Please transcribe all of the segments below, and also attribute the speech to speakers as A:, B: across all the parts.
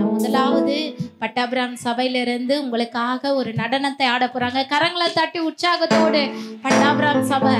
A: முதலாவது பட்டாபிராம் சபையிலிருந்து உங்களுக்காக ஒரு நடனத்தை ஆட போறாங்க. கரங்களை தட்டி உற்சாகத்தோடு பட்டாபிராம் சபை.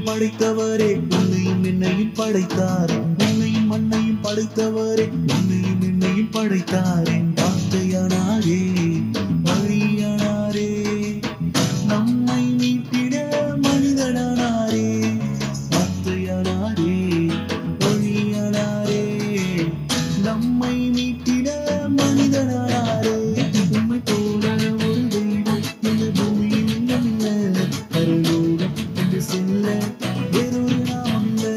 B: படைத்தவரே உன்னையும் என்னையும் படைத்தாரே, உன்னையும் மண்ணையும் படைத்தவரே உன்னையும் என்னையும் படைத்தாரே. வார்த்தையானாரே வழியானாரே, நம்மை மீட்டிட மனிதனானாரே. வார்த்தையானாரே வழியானாரே, நம்மை மீட்டிட மனிதனானாரே. உம்மை போல ஒரு தெய்வம் இந்த பூமியில் இல்லை, பரலோகம் என்று செல்ல வேறொரு நாமம் இல்லை.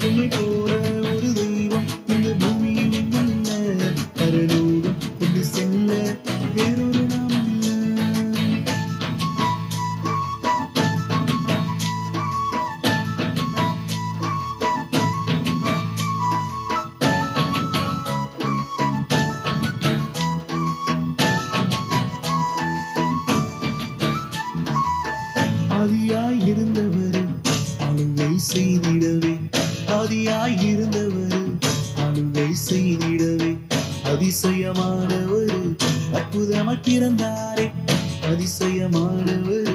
B: உம்மை போல ஒரு தெய்வம் இந்த பூமியில் இல்லை, பரலோகம் என்று செல்ல வேறொரு நாமம் இல்லை. ஆதியாய் இருந்தவர் ஆளுகை செய்திடவே, ஆதியாய் இருந்தவர் ஆளுகை செய்திடவே. அதிசயமானவர் அற்புதமாய் பிறந்தாரே, அதிசயமானவர்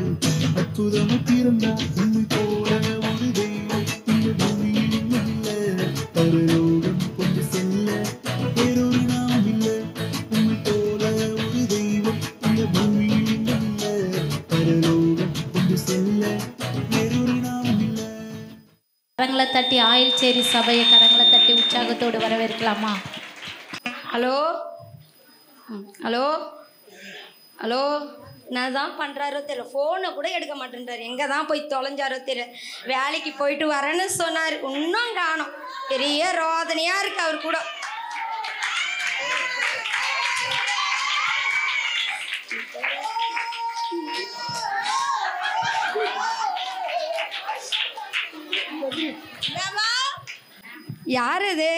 B: அற்புதமாய் பிறந்தார். உம்மை போல ஒரு தெய்வம் இந்த பூமியில் இல்லை, பரலோகம் கொண்டு செல்ல வேறொரு நாமம் இல்லை. உம்மை போல ஒரு தெய்வம் இந்த பூமியில் இல்லை, பரலோகம் கொண்டு செல்ல வேறொரு நாமம் இல்லை.
A: கரங்களை தட்டி ஆயில்சேரி சபையை கரங்களை தட்டி உற்சாகத்தோடு வரவேற்கலாமா?
C: ஹலோ ஹலோ ஹலோ, நான் தான் பண்ணுறாரோ தெரியல, ஃபோனை கூட எடுக்க மாட்டேன்றாரு. எங்கே தான் போய் தொலைஞ்சாரோ தெரியல. வேலைக்கு போயிட்டு வரேன்னு சொன்னார், இன்னும் காணோம். பெரிய ரோதனையாக இருக்கு அவர் கூட. யார் இது?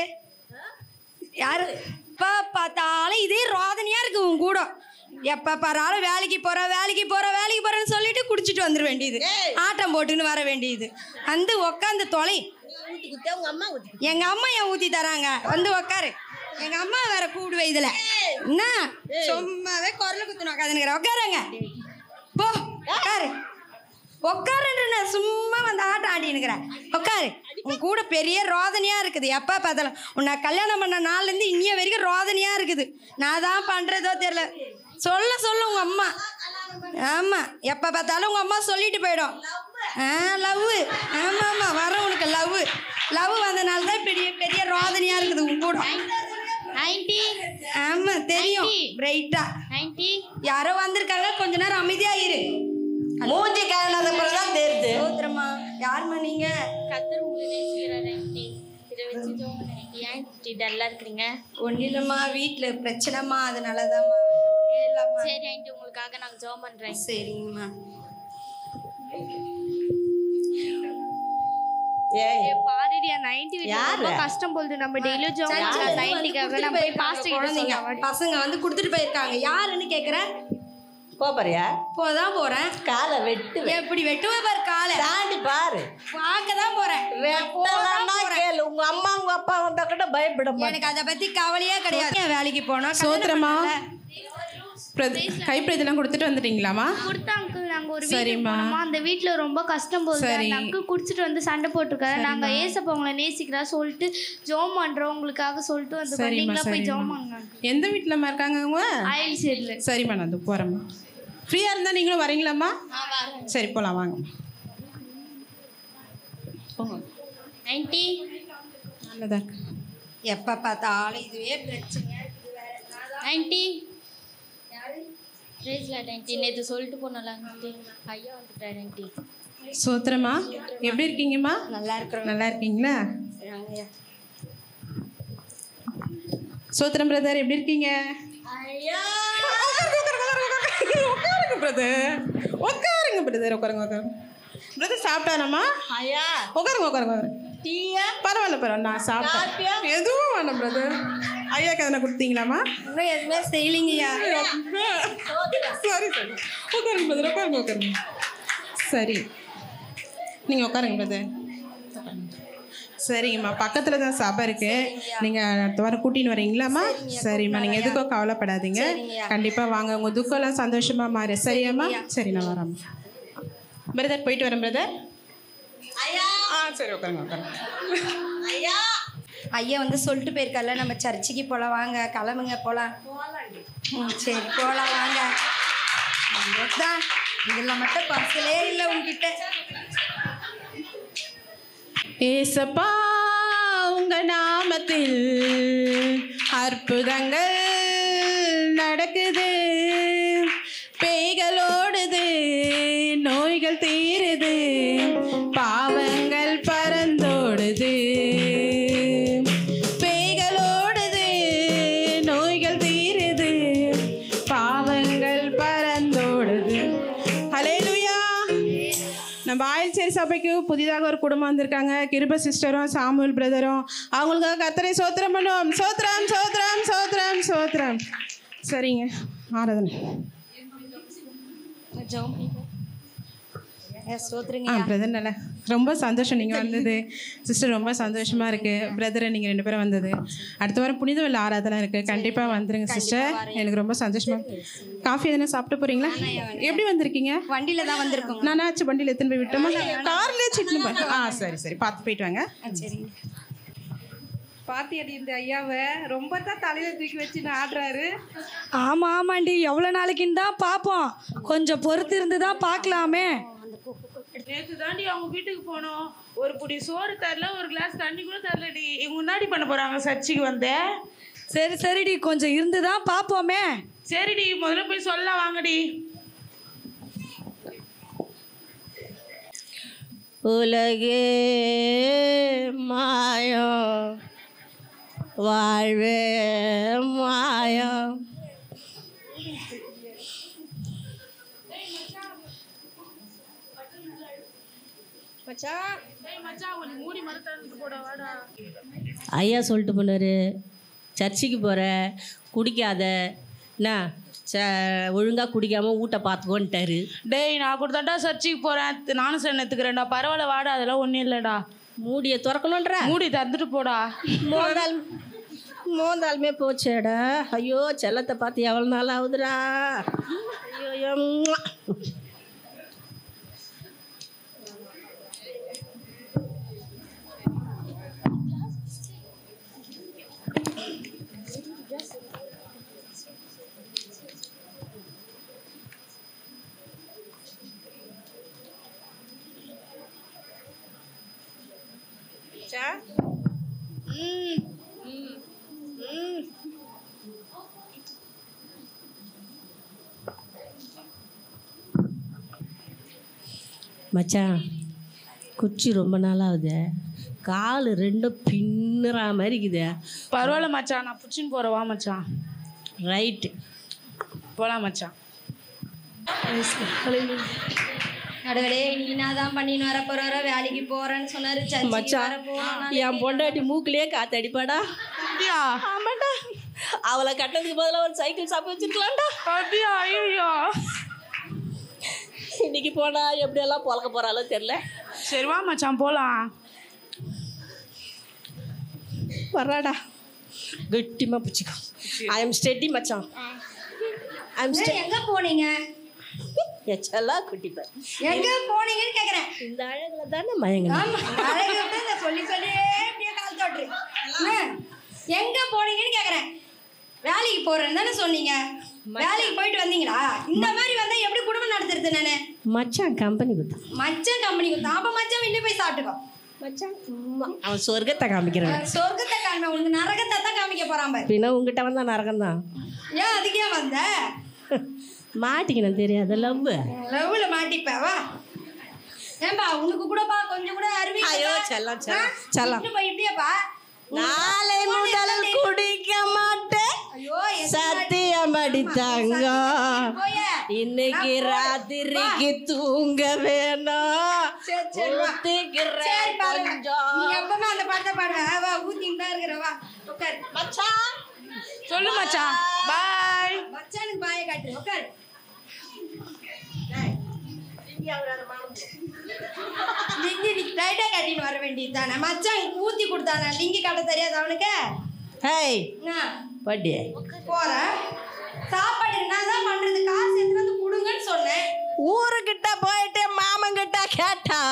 C: யார்? இப்போ பார்த்தாலும் இதே ரோதனையாக இருக்கு உன் கூட. எப்போ பாராலும் வேலைக்கு போகிறேன்னு சொல்லிட்டு குடிச்சிட்டு வந்துட வேண்டியது, ஆட்டம் போட்டுன்னு வர வேண்டியது. வந்து உக்காந்து தொலை. எங்கள் அம்மா ஏன் ஊற்றி தராங்க, வந்து உக்காரு. எங்கள் அம்மா வேற கூப்பிடுவே இதில். என்ன சும்மாவே குரல் குத்துன்னு உக்காதுங்கிற. உக்காருங்க, போ உக்காரு. உக்காருன்ற சும்மா வந்து ஆட்டம் ஆடினுக்கிறேன். உட்காரு. உன் கூட பெரிய ரோதனையாக இருக்குது. எப்போ பார்த்தாலும் உன்னை கல்யாணம் பண்ண நாள்லேருந்து இன்னிய வரைக்கும் ரோதனையாக இருக்குது. நான் தான் பண்ணுறதோ தெரில. சொல்ல உங்கள் அம்மா. ஆமாம், எப்போ பார்த்தாலும் உங்கள் அம்மா சொல்லிட்டு போயிடும். லவ். ஆமாம், வர உனக்கு லவ் வந்தனால தான் பெரிய பெரிய ரோதனையாக இருக்குது உன் கூட. ஆமாம், பிரைட்டா
A: 90.
C: யாரோ வந்திருக்காங்க, கொஞ்ச நேரம் அமைதியா இரு.
D: மூஞ்சி கழுவினது தான் தெரியுது.
C: சோத்திரமா, யாருமா நீங்க?
A: கத்தர் உங்களை நேசிக்கிறார் ஆண்டி. இதை வச்சு ஜோம் பண்ண ஆண்டி. ஏன் இப்படி டல்லா இருக்கிறீங்க?
C: ஒன்றும் இல்லைம்மா, வீட்டில் பிரச்சனைம்மா, அதனாலதாம்மா. இல்லைம்மா.
A: சரி ஆண்டி, உங்களுக்காக நாங்கள் ஜோம் பண்றேன்.
C: சரிங்கம்மா.
A: பாருடி, 90 ரொம்ப கஷ்டம் போகுது. நம்ம டெய்லி ஜோம் பண்ணலாம் 90க்காக. நம்ம போய் பாஸ்டர் கிட்ட சொல்லலாம்.
C: பசங்க வந்து கொடுத்துட்டு போயிருக்காங்க. யாருன்னு கேட்குறேன்.
D: போறியா?
C: போதான் போறேன்.
D: காலை வெட்டு.
C: எப்படி வெட்டுவே பாரு, காலை
D: தாண்டி பாரு.
C: பார்க்க தான் போறேன்.
D: கேளு, உங்க அம்மா உங்க அப்பா வந்தா கூட பயப்பட மாட்டேன்.
C: எனக்கு அதை பத்தி கவலையே கிடையாது. வேலைக்கு போனோம்.
E: சோத்திரமா, கைப்பிரதெல்லாம் கொடுத்துட்டு வந்துட்டீங்களாமா?
A: கொடுத்தாங்க. நாங்க ஒரு வீட்டுக்கு போனோமா, அந்த வீட்டுல ரொம்ப கஷ்டம் போகுது. அந்த அங்கிள் குடிச்சிட்டு வந்து சண்டை போட்டுருக்காரு. நாங்க ஏசப்பா உங்களை நேசிக்கிறா சொல்லிட்டு ஜோம் பண்றோம் உங்களுக்காக சொல்லிட்டு வந்து நீங்களா போய் ஜோம் பண்ணுங்க.
E: எந்த வீட்டுலமா இருக்காங்க அவங்க?
A: ஆயில் சைடுல.
E: சரிம்மா, நான் போறேம்மா. ஃப்ரீயா இருந்தா நீங்களும் வரீங்களாம்மா? சரி, போலாம் வாங்க. போங்க.
A: 90.
E: நல்லதா இருக்கு.
C: எப்ப பார்த்தாலும் இதுவே பிரச்சனை.
A: 90. நேற்று சொல்லிட்டு போனல ஐயா வந்துட்டாரு. 90.
E: சோத்திரமா, எப்படி இருக்கீங்கம்மா?
C: நல்லா இருக்கிறோம்.
E: நல்லா இருக்கீங்களா? சோத்திரம் பிரதர், எப்படி இருக்கீங்க? உட்காருங்க பிரதர், உட்காருங்க பிரதர், உட்காருங்க உட்காருங்க பிரதர். சாப்பிட்டானம்மா? உட்காருங்க உட்காருங்க. பரவாயில்ல பரவாயில்ல, நான் சாப்பிட்டேன். எதுவும் வேணாம் பிரதர். ஐயாக்கு எதனா கொடுத்தீங்களாம்மா?
C: இன்னும் எதுவுமே செய்யலிங்கய்யா.
E: சரி சரி, உட்காருங்க பிரதர், உட்காருங்க உட்காருங்க. சரி, நீங்கள் உட்காருங்க பிரதர். சரிங்கம்மா, பக்கத்தில் தான் சபை இருக்கு. நீங்கள் அடுத்த வாரம் கூட்டின்னு வரீங்களாம்மா? சரிம்மா, நீங்கள் எதுக்கும் கவலைப்படாதீங்க. கண்டிப்பாக வாங்க, உங்கள் துக்கம்லாம் சந்தோஷமாக மாறு. சரியாம்மா? சரி, நான் வரேன் பிரதர். போயிட்டு வரேன் பிரதர். சரி, உட்காருங்க உட்காருங்க.
C: ஐயா வந்து சொல்லிட்டு போயிருக்கால, நம்ம சர்ச்சுக்கு போகலாம், வாங்க கிளம்புங்க போகலாம். சரி போகலாம் வாங்க. தான் இதில் மட்டும் பர்சலே இல்லை உங்ககிட்ட.
E: ஏசப்பா, உங்க நாமத்தில் அற்புதங்கள் நடக்குது, பேய்கள் ஓடுது, நோய்கள் தீருது, பாவங்கள் பறந்தோடுது. பேய்கள் ஓடுது, நோய்கள் தீருது, பாவங்கள் பறந்தோடுது. ஹல்லேலூயா. நம்ம ஆயில்சேரி சபைக்கு புதிதாக ஒரு குடும்பம் வந்திருக்காங்க. கிருப சிஸ்டரும் சாமுவேல் பிரதரும். அவங்களுக்காக கர்த்தரை சோத்திரம் பண்ணுவோம். சோத்திரம் சோத்திரம் சோத்திரம் சோத்திரம். சரிங்க, ஆராதனை. பிரதர் நல்லா, ரொம்ப சந்தோஷம் நீங்கள் வந்தது. சிஸ்டர் ரொம்ப சந்தோஷமாக இருக்குது. பிரதரை நீங்கள் 2 பேரும் வந்தது. அடுத்த வாரம் புனித வெள்ளி ஆராதனை இருக்குது. கண்டிப்பாக வந்துடுங்க சிஸ்டர். எனக்கு ரொம்ப சந்தோஷமாக. காஃபி எதனா சாப்பிட்டு போகிறீங்களா? எப்படி வந்திருக்கீங்க?
C: வண்டியில் தான் வந்திருக்கோம்.
E: நானாச்சும் வண்டியில் எடுத்துன்னு போய் விட்டோமா? கார்லேயே சிட்டுன்னு போய். சரி சரி, பார்த்து போயிட்டு வாங்க.
C: சரிங்க.
F: பாத்தியடி இந்த ஐயாவை ரொம்ப தான் தலையில தூக்கி வச்சு ஆடுறாரு.
G: ஆமா ஆமாண்டி, எவ்வளோ நாளைக்குன்னு தான் பார்ப்போம். கொஞ்சம் பொறுத்து இருந்து தான் பார்க்கலாமே.
F: நேற்று தாண்டி அவங்க வீட்டுக்கு போனோம். ஒரு புடி சோறு தரல, ஒரு கிளாஸ் தண்ணி கூட தரலடி. இவங்க முன்னாடி பண்ண போறாங்க சர்ச்சுக்கு வந்தேன்.
G: சரி சரிடி, கொஞ்சம் இருந்து தான் பார்ப்போமே.
F: சரிடி, முதல்ல போய் சொல்லலாம் வாங்கடி.
D: உலகே மாயம், வாழ்வே மாயம். ஐயா சொல்லிட்டு போனாரு, சர்ச்சுக்கு போகிற குடிக்காத, என்ன ஒழுங்காக குடிக்காமல் வீட்டை பார்த்துக்கோன்ட்டாரு.
F: டேய், நான் கொடுத்தாண்டா சர்ச்சுக்கு போகிறேன், நானும் சொன்னத்துக்குறேன்டா. பரவாயில்ல வாடா, அதெல்லாம் ஒன்றும் இல்லைடா.
D: மூடியை திறக்கணுன்ற,
F: மூடி திறந்துட்டு போடா.
D: மோந்தாலுமே போச்சேடா. ஐயோ, செல்லத்தை பார்த்து எவ்வளோ நாள் ஆகுதுடா. ஐயோ, மச்சான் குச்சி ரொம்ப நாளாகுது, கால் ரெண்டும் பின்னுற மாதிரி இருக்குதே.
F: பரவாயில்ல மச்சான், நான் புடிச்சின்னு போகிறேன், வா மச்சான்.
D: ரைட்டு,
F: போகலாம் மச்சான்.
C: கடவுளே நீனா தான் பண்ணின்னு வர போறாரோ, வேலைக்கு போறேன்னு சொன்னாரு.
D: மச்சான் என் பொண்டாட்டி மூக்கிலேயே காத்து அடிப்பாடா.
F: அப்படியா?
D: ஆமாண்டா, அவளை கட்டதுக்கு பதிலாக ஒரு சைக்கிள் சாப்பிட்டு வச்சிருக்கலாம்டா.
F: அப்படியா? ஐயோ,
D: இன்னைக்கு போனா எப்படியெல்லாம் பொழக்க போறாளோ தெரியல.
F: சரி வா மச்சான் போகலாம்.
D: வர்றாடா, கெட்டிமா பிடிச்சிக்கோ. ஐ எம் ஸ்டெடி மச்சான். I am steady.
C: எங்க போனீங்க?
D: எச்செல்லாம் குட்டிப்பார்.
C: எங்க போனீங்கன்னு கேக்குறேன்.
D: இந்த அழகுல தானே மயங்கணும்.
C: ஆமா, அழகு விட்டு இந்த சொல்லி சொல்லியே இப்படியே கால் தோட்டுரு. எங்க போனீங்கன்னு கேக்குறேன். வேலைக்கு போறேன்னு தானே சொன்னீங்க. வேலைக்கு போயிட்டு வந்தீங்களா? இந்த மாதிரி வந்தா எப்படி குடும்பம் நடத்துறது? நானு
D: மச்சான் கம்பெனி கொடுத்தான்.
C: மச்சான் கம்பெனி கொடுத்தான். அப்ப மச்சான் வீட்டுல போய் சாப்பிட்டுக்கோ.
D: மச்சான் அவன் சொர்க்கத்தை காமிக்கிறான்.
C: சொர்க்கத்தை காமி, உனக்கு நரகத்தை தான் காமிக்க போறான் பாரு.
D: பின்ன உங்ககிட்ட வந்தா நரகம் தான்.
C: ஏன் அதுக்கே வந்த?
D: மாட்டிக்கணும் தெரியாது, லவ்
C: லவ்ல மாட்டிப்பவா? ஏன்பா உனக்கு கூடப்பா கொஞ்சம் கூட அறிவு?
D: ஐயோ செல்லம் செல்லம் செல்லம்.
C: போய் இப்படியாப்பா?
D: நாளை முதல் குடிக்க மாட்டேன்,
C: ஐயோ
D: சத்தியம் அடித்தாங்க. இன்னைக்கு ராத்திரிக்கு தூங்க வேணும்.
C: எப்பவுமே அந்த பாட்டை பாடுவ. வா ஊத்தின்னு தான் இருக்கிற, வா உட்காரு.
D: மச்சான்
F: சொல்லு மச்சான், பாய்.
C: மச்சானுக்கு பாயை காட்டு, உட்காரு. லிங்கி ரைட்டா கட்டின்னு வர வேண்டியது தானே. மச்சான் ஊத்தி கொடுத்தானே, லிங்கி கட்ட தெரியாது அவனுக்கு?
D: ஹேய் பட்டி
C: போற சாப்பாடு நான் தான் பண்றது. காசு எடுத்து வந்து கொடுங்கன்னு சொன்னேன்.
D: ஊருக்கிட்ட போயிட்டு மாமன் கிட்ட கேட்டா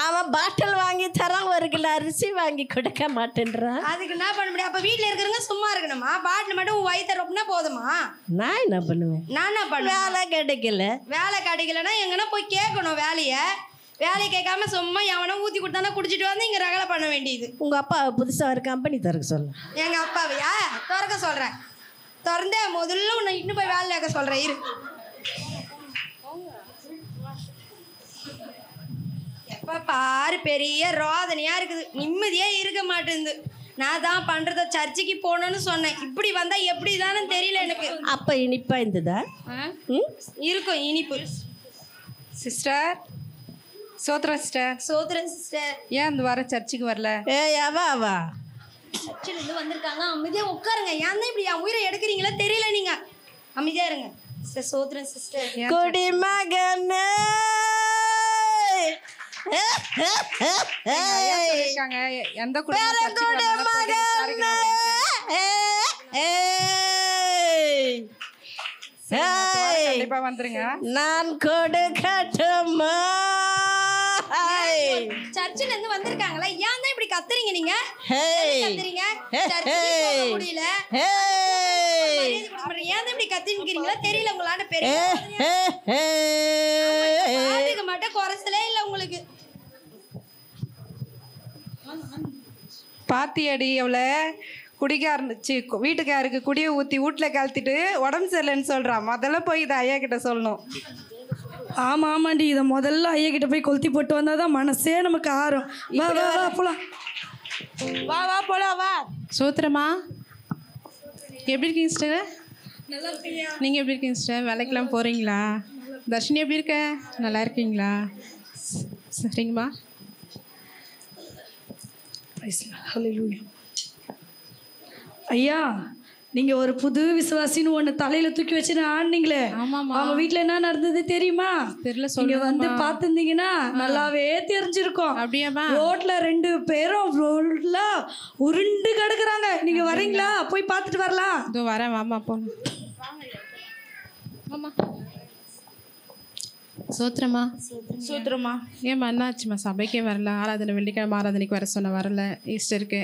D: அவன் பாட்டில் வாங்கி தரான், 1 கிலோ அரிசி வாங்கி கொடுக்க மாட்டேன்றான்.
C: அதுக்கு என்ன பண்ண முடியும்? அப்ப வீட்டுல இருக்கிறவங்க சும்மா இருக்கணுமா? பாட்டில் மட்டும் உன் வயிற்று ரொப்பினா போதுமா?
D: நான் என்ன பண்ணுவேன்?
C: நான் என்ன பண்ணுவேன்?
D: வேலை கிடைக்கல.
C: வேலை கிடைக்கலன்னா எங்கன்னா போய் கேட்கணும் வேலையை கேட்காம சும்மா எவனா ஊத்தி கொடுத்தானா குடிச்சிட்டு வந்து இங்க ரகலை பண்ண வேண்டியது.
D: உங்க அப்பா புதுசா ஒரு கம்பெனி திறக்க சொல்ல.
C: எங்க அப்பாவையா திறக்க சொல்றேன். திறந்தே முதல்ல உன்னை இன்னும் போய் வேலை கேட்க சொல்றேன். இரு, எப்ப பாரு பெரிய ரோதனையா இருக்குது, நிம்மதியே இருக்க மாட்டேங்குது. நான் தான் பண்றத சர்ச்சுக்கு போகணும்னு சொன்னேன். இப்படி வந்தா எப்படி தானே தெரியல எனக்கு.
D: அப்ப இனிப்பா இருந்ததா?
C: இருக்கும் இனிப்பு.
H: சிஸ்டர், சோத்ரா சிஸ்டர்.
C: சோத்ரன் சிஸ்டர்.
H: ஏன் இந்த வாரம் சர்ச்சுக்கு வரல?
D: அவா
C: சர்ச்சில் இருந்து வந்திருக்காங்க. அமைதியா உட்காருங்க. ஏன் தான் இப்படி என் உயிரை எடுக்கிறீங்களா தெரியல. நீங்க அமைதியா இருங்க. சிஸ்டர் சோத்ரன் சிஸ்டர்.
D: குடிமகனே
H: சொல்லிருக்காங்க எந்த குடும்பம் கண்டிப்பா வந்துருங்க.
D: நான் கொடுக்கட்டுமா?
C: சர்ச்சில் இருந்து வந்திருக்காங்களா? ஏன் தான் இப்படி கத்துறீங்க? நீங்க கத்துறீங்க முடியல. ஏன் தான் இப்படி கத்திருக்கீங்களா தெரியல. உங்களான பெரிய மட்டும் குறைச்சலே இல்லை உங்களுக்கு.
H: பாத்தியடி எவ்வளோ குடிக்க ஆரம்பிச்சு வீட்டுக்காருக்கு குடியை ஊற்றி வீட்டில் கழத்திட்டு உடம்பு சரியில்லைன்னு சொல்கிறான். முதல்ல போய் இதை ஐயா கிட்ட சொல்லணும்.
G: ஆமாம் ஆமாண்டி, இதை முதல்ல ஐயா கிட்ட போய் கொளுத்தி போட்டு வந்தால் தான் மனசே நமக்கு ஆறும். வா வா வா போலாம்.
D: வா வா போலாம் வா.
E: சோத்திரமா எப்படி இருக்கீங்க சிஸ்டர்? நீங்கள் எப்படி இருக்கீங்க சிஸ்டர்? வேலைக்கெல்லாம் போகிறீங்களா? தர்ஷினி எப்படி இருக்க? நல்லா இருக்கீங்களா? சரிங்கம்மா.
G: ஐயா, நீங்க ஒரு புது விசுவாசின்னு ஒன்று தலையில தூக்கி வச்சுன்னு ஆடினீங்களே, அவங்க வீட்டில் என்ன நடந்தது தெரியுமா?
E: தெரியல.
G: நீங்க வந்து பார்த்துருந்தீங்கன்னா நல்லாவே தெரிஞ்சிருக்கும்.
E: அப்படியாம்மா?
G: ரோட்ல 2 பேரும் உருண்டு கிடக்குறாங்க. நீங்க வரீங்களா? போய் பார்த்துட்டு வரலாம்.
E: இதோ வரேன், வாமா போகணும். ஆமா சோத்திரமா.
F: சூத்திரமா.
E: ஏம்மா என்னாச்சுமா? சபைக்கே வரல. ஆராதனை வெள்ளிக்கிழமை ஆராதனைக்கு வர சொன்ன, வரல. ஈஸ்டருக்கு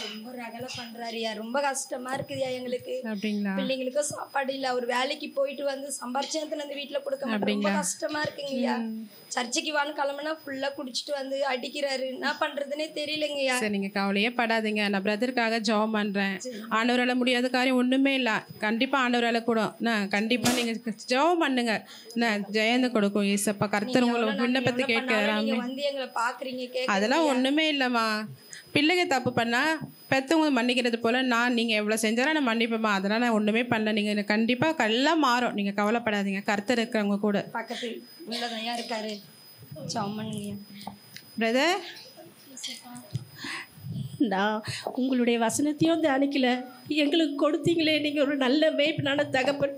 C: ரொம்ப ரகலை வேலை பண்றாருயா. ரொம்ப கஷ்டமா இருக்குதுயா எங்களுக்கு.
E: அப்படிங்களா?
C: பிள்ளைங்களுக்கும் சாப்பாடு இல்லை. அவர் வேலைக்கு போயிட்டு வந்து சம்பாரிச்சத்துல இருந்து வீட்டுல கொடுக்க மாட்டேன். ரொம்ப கஷ்டமா இருக்குங்கய்யா. சர்ச்சைக்கு வான்னு கிளம்புனா ஃபுல்லா குடிச்சிட்டு வந்து அடிக்கிறாரு. என்ன பண்றதுன்னே தெரியலங்கய்யா.
E: சரி, நீங்க கவலையே படாதீங்க. நான் பிரதருக்காக ஜெபம் பண்றேன். ஆண்டவரால முடியாத காரியம் ஒண்ணுமே இல்லை. கண்டிப்பா ஆண்டவரால கூட கண்டிப்பா நீங்க ஜெபம் பண்ணுங்க. ஜெயந்த கொடுக்கும் ஏசப்பா. கர்த்தர் உங்களை விண்ணப்பத்தை கேட்கிறாங்க.
C: வந்து எங்களை பாக்குறீங்க.
E: அதெல்லாம் ஒண்ணுமே இல்லைம்மா. பிள்ளைங்க தப்பு பண்ணா பெற்றவங்க மன்னிக்கிறது போல நீங்கள் எவ்வளோ செஞ்சாலும் நான் மன்னிப்பேம்மா. அதெல்லாம் நான் ஒன்றுமே பண்ணல. நீங்கள் கண்டிப்பாக எல்லாம் மாறும். நீங்கள் கவலைப்படாதீங்க. கர்த்தர் இருக்கிறவங்க கூட
C: பக்கத்து உள்ளதான் இருக்காரு.
E: பிரதர்,
D: நான் உங்களுடைய வசனத்தையும் தியானிக்கல, எங்களுக்கு கொடுத்தீங்களே நீங்கள் ஒரு நல்ல மேய்ப்பனான தகப்பன்.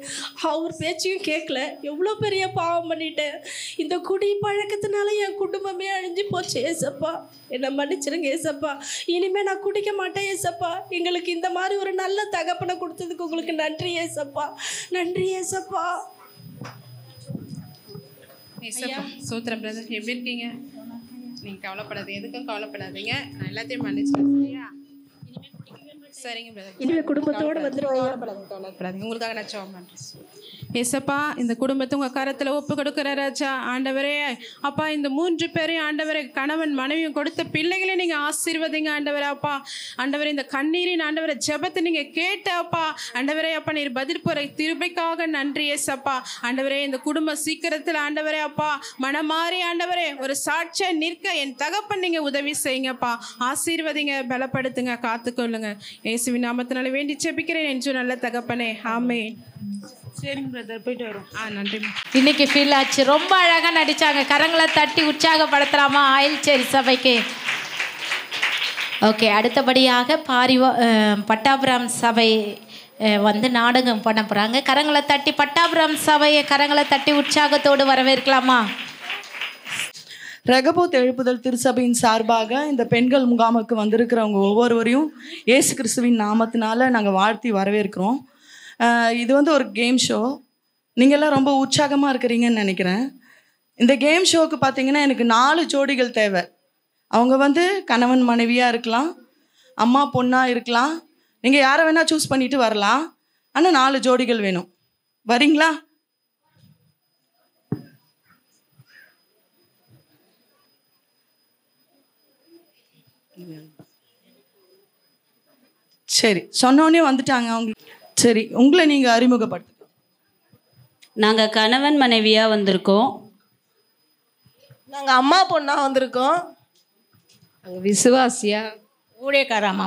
D: அவர் பேச்சையும் கேட்கல. எவ்வளோ பெரிய பாவம் பண்ணிட்டேன். இந்த குடி பழக்கத்தினால என் குடும்பமே அழிஞ்சு போச்சு ஏசப்பா. என்னை மன்னிச்சிருங்க ஏசப்பா. இனிமேல் நான் குடிக்க மாட்டேன் ஏசப்பா. எங்களுக்கு இந்த மாதிரி ஒரு நல்ல தகப்பனை கொடுத்ததுக்கு உங்களுக்கு நன்றி ஏசப்பா. நன்றி ஏசப்பா.
E: சூத்திரம் பிரதர், எப்படி இருக்கீங்க? நீங்கள் கவலைப்படாதீங்க, எதுக்கும் கவலைப்படாதீங்க. நான் எல்லாத்தையும் மன்னிச்சிட்டேன். சரியா? சரிங்க பிரதர்.
D: இனிமேல் குடும்பத்தோடு
E: வந்துடுவாங்க. உங்களுக்காக நான் ஜெபம் பண்ணுறேன். ஏசப்பா, இந்த குடும்பத்தை உங்கள் கரத்தில் ஒப்பு கொடுக்குற ராஜா. ஆண்டவரே அப்பா, இந்த 3 பேரையும் ஆண்டவரே, கணவன் மனைவியும் கொடுத்த பிள்ளைகளே நீங்கள் ஆசீர்வதிங்க ஆண்டவரே. அப்பா ஆண்டவரே, இந்த கண்ணீரின் ஆண்டவரை ஜெபத்தை நீங்கள் கேட்டப்பா ஆண்டவரே. அப்பா நீர் பதில் போகிற திருப்பைக்காக நன்றி ஏசப்பா. ஆண்டவரே, இந்த குடும்பம் சீக்கிரத்தில் ஆண்டவரே அப்பா மனமாறி ஆண்டவரே ஒரு சாட்சியாக நிற்க என் தகப்பன் நீங்கள் உதவி செய்யுங்கப்பா. ஆசீர்வதிங்க, பலப்படுத்துங்க, காத்துக்கொள்ளுங்க. இயேசுவின் நாமத்தினால வேண்டி ஜெபிக்கிறேன் என்று நல்ல தகப்பனே. ஆமென்.
F: சரிங்க பிரதர், போயிட்டு வரோம்.
E: நன்றி.
I: இன்னைக்கு ஃபீல் ஆச்சு. ரொம்ப அழகாக நடித்தாங்க. கரங்களை தட்டி உற்சாகப்படுத்தலாமா ஆயில்ச்சேரி சபைக்கு? ஓகே, அடுத்தபடியாக பட்டாபுரம் சபை வந்து நாடகம் பண்ண போகிறாங்க. கரங்களை தட்டி பட்டாபுரம் சபையை கரங்களை தட்டி உற்சாகத்தோடு வரவேற்கலாமா?
J: ரெகபோத் எழுப்புதல் திருச்சபையின் சார்பாக இந்த பெண்கள் முகாமுக்கு வந்திருக்கிறவங்க ஒவ்வொருவரையும் இயேசு கிறிஸ்துவின் நாமத்தினால நாங்கள் வாழ்த்தி வரவேற்கிறோம். இது வந்து ஒரு கேம் ஷோ. நீங்கள்லாம் ரொம்ப உற்சாகமாக இருக்கிறீங்கன்னு நினைக்கிறேன். இந்த கேம் ஷோவுக்கு பார்த்தீங்கன்னா எனக்கு 4 ஜோடிகள் தேவை. அவங்க வந்து கணவன் மனைவியாக இருக்கலாம், அம்மா பொண்ணாக இருக்கலாம். நீங்கள் யாரை வேணால் சூஸ் பண்ணிட்டு வரலாம். ஆனால் 4 ஜோடிகள் வேணும். வரீங்களா? சரி, சொன்னோடனே வந்துட்டாங்க அவங்க. சரி, உங்களை நீங்கள் அறிமுகப்படுத்து.
K: நாங்கள் கணவன் மனைவியாக வந்திருக்கோம்.
D: நாங்கள் அம்மா பொண்ணாக வந்திருக்கோம்.
K: நாங்கள் விசுவாசியா ஊழியக்காரம்மா.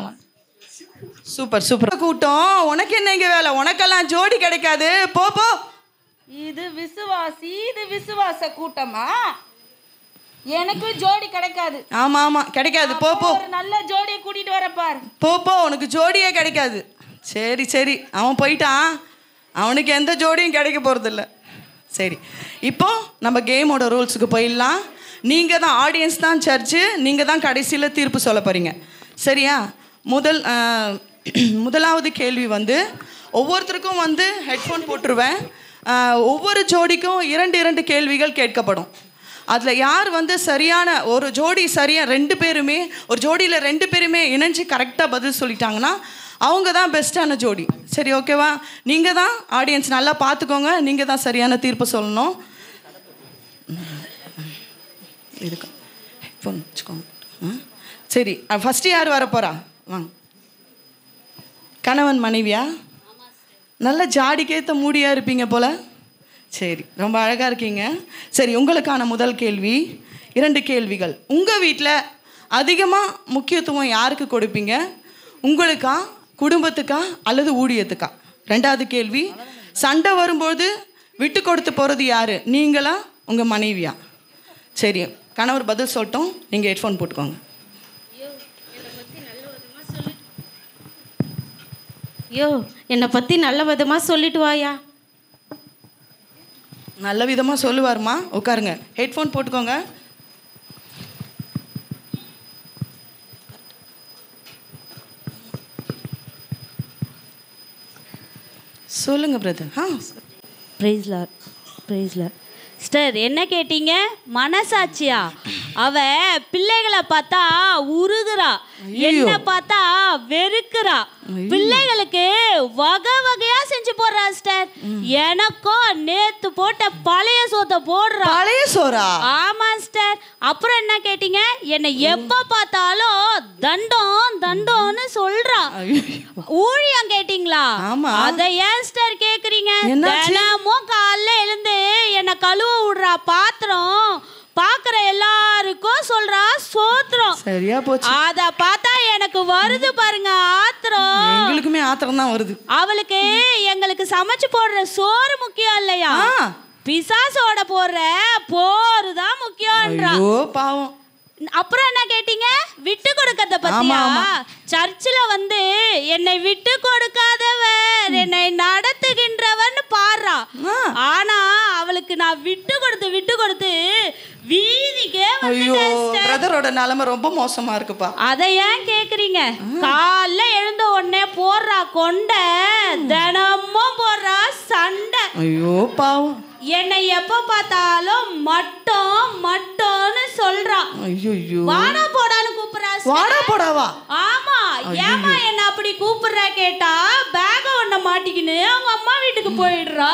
J: சூப்பர் சூப்பர் கூட்டம். உனக்கு என்ன இங்கே வேலை? உனக்கெல்லாம் ஜோடி கிடைக்காது. போ போ.
H: இது விசுவாச கூட்டமா? எனக்கு ஜோடி கிடைக்காது.
J: ஆமா ஆமா கிடைக்காது. போ போ.
H: ஒரு நல்ல ஜோடியை கூட்டிட்டு வர பாரு.
J: போ போ, உனக்கு ஜோடியே கிடைக்காது. சரி சரி, அவன் போயிட்டான். அவனுக்கு எந்த ஜோடியும் கிடைக்க போகிறதில்ல. சரி, இப்போ நம்ம கேமோட ரூல்ஸுக்கு போயிடலாம். நீங்கள் தான் ஆடியன்ஸ் தான் சர்ச்சு. நீங்கள் தான் கடைசியில் தீர்ப்பு சொல்ல போகிறீங்க. சரியா? முதலாவது கேள்வி வந்து ஒவ்வொருத்தருக்கும் வந்து ஹெட்ஃபோன் போட்டுருவேன். ஒவ்வொரு ஜோடிக்கும் 2 கேள்விகள் கேட்கப்படும். அதில் யார் வந்து சரியான ஒரு ஜோடி சரியாக 2 பேருமே ஒரு ஜோடியில் 2 பேருமே இணைஞ்சு கரெக்டாக பதில் சொல்லிட்டாங்கன்னா அவங்க தான் பெஸ்ட்டான ஜோடி. சரி, ஓகேவா? நீங்கள் தான் ஆடியன்ஸ் நல்லா பார்த்துக்கோங்க. நீங்கள் தான் சரியான தீர்ப்பு சொல்லணும். இதுக்கு ஹெட்ஃபோன் வச்சுக்கோங்க. சரி, ஃபஸ்ட்டு யார் வர போகிறா? வாங்க. கணவன் மனைவியா? நல்ல ஜாடிக்கேற்ற மூடியாக இருப்பீங்க போல். சரி, ரொம்ப அழகாக இருக்கீங்க. சரி, உங்களுக்கான முதல் கேள்வி. 2 கேள்விகள். உங்கள் வீட்டில் அதிகமாக முக்கியத்துவம் யாருக்கு கொடுப்பீங்க? உங்களுக்கா, குடும்பத்துக்கா, அல்லது ஊழியத்துக்கா? 2வது கேள்வி. சண்டை வரும்போது விட்டு கொடுத்து போகிறது யார்? நீங்களா, உங்கள் மனைவியா? சரி, கணவர் பதில் சொல்லட்டும். நீங்கள் ஹெட்ஃபோன் போட்டுக்கோங்க.
K: ஐயோ, என்னை பற்றி நல்ல விதமாக சொல்லிட்டு வாயா.
J: நல்ல விதமாக சொல்லுவார்மா. உட்காருங்க, ஹெட்ஃபோன் போட்டுக்கோங்க. சொல்லுங்க பிரதர்.
K: Price Lord. சிஸ்டர், என்ன கேட்டீங்க? மனசாட்சியா?
L: அவ பிள்ளைகளை பார்த்தா உருகுறா, என்ன பார்த்தா வெறுக்கிறா. பிள்ளைகளுக்கு வகை வகையா செஞ்சு போடுறா சிஸ்டர். எனக்கும் நேத்து போட்ட பழைய சோத்தை போடுறா.
J: பழைய சோறா?
L: ஆமா சிஸ்டர். அப்புறம் என்ன கேட்டீங்க, என்னை எப்ப பார்த்தாலும் தண்டம் தண்டம்னு சொல்றா. ஊழியம் கேட்டீங்களா? அத ஏன் சிஸ்டர் கேக்குறீங்க? தினமும் காலைல எழுந்து என்னை கழுவ விடுறா பாத்திரம். பாக்குற எல்லாருக்கும் சொல்றா சோத்திரம்.
J: சரியா போச்சு.
L: அத பார்த்தா எனக்கு வருது பாருங்க ஆத்திரம்.
J: எங்களுக்குமே ஆத்திரம் தான் வருது.
L: அவளுக்கு எங்களுக்கு சமைச்சு போடுற சோறு முக்கியம் இல்லையா, பிசாசோட போடுற போரு தான் முக்கியம்ன்றா.
J: ஐயோ பாவம்.
L: அப்புறம் என்ன கேட்டீங்க, விட்டு கொடுக்கறத பத்தியா? சர்ச்சில் வந்து என்னை விட்டு கொடுக்காதவர் என்னை நடத்துகின்றவன் பாடுறா. ஆனா அவளுக்கு நான் விட்டு கொடுத்து வீதிக்கே
J: பிரதரோட நிலைமை ரொம்ப மோசமா இருக்குப்பா.
L: அதை ஏன் கேக்குறீங்க? காலைல எழுந்த உடனே போடுறா கொண்டை, தினமும் போடுறா சண்டை.
J: ஐயோ பாவம்.
L: என்னை எப்ப பார்த்தாலும் மட்டம்னு சொல்றா. வாடா போடான்னு கூப்பிடுறா.
J: வாடா போடாவா?
L: ஆமா. ஏமா என்ன அப்படி கூப்பிடுற கேட்டா, பேக ஒண்ண மாட்டிக்கின்னு அவங்க அம்மா வீட்டுக்கு போயிடுறா.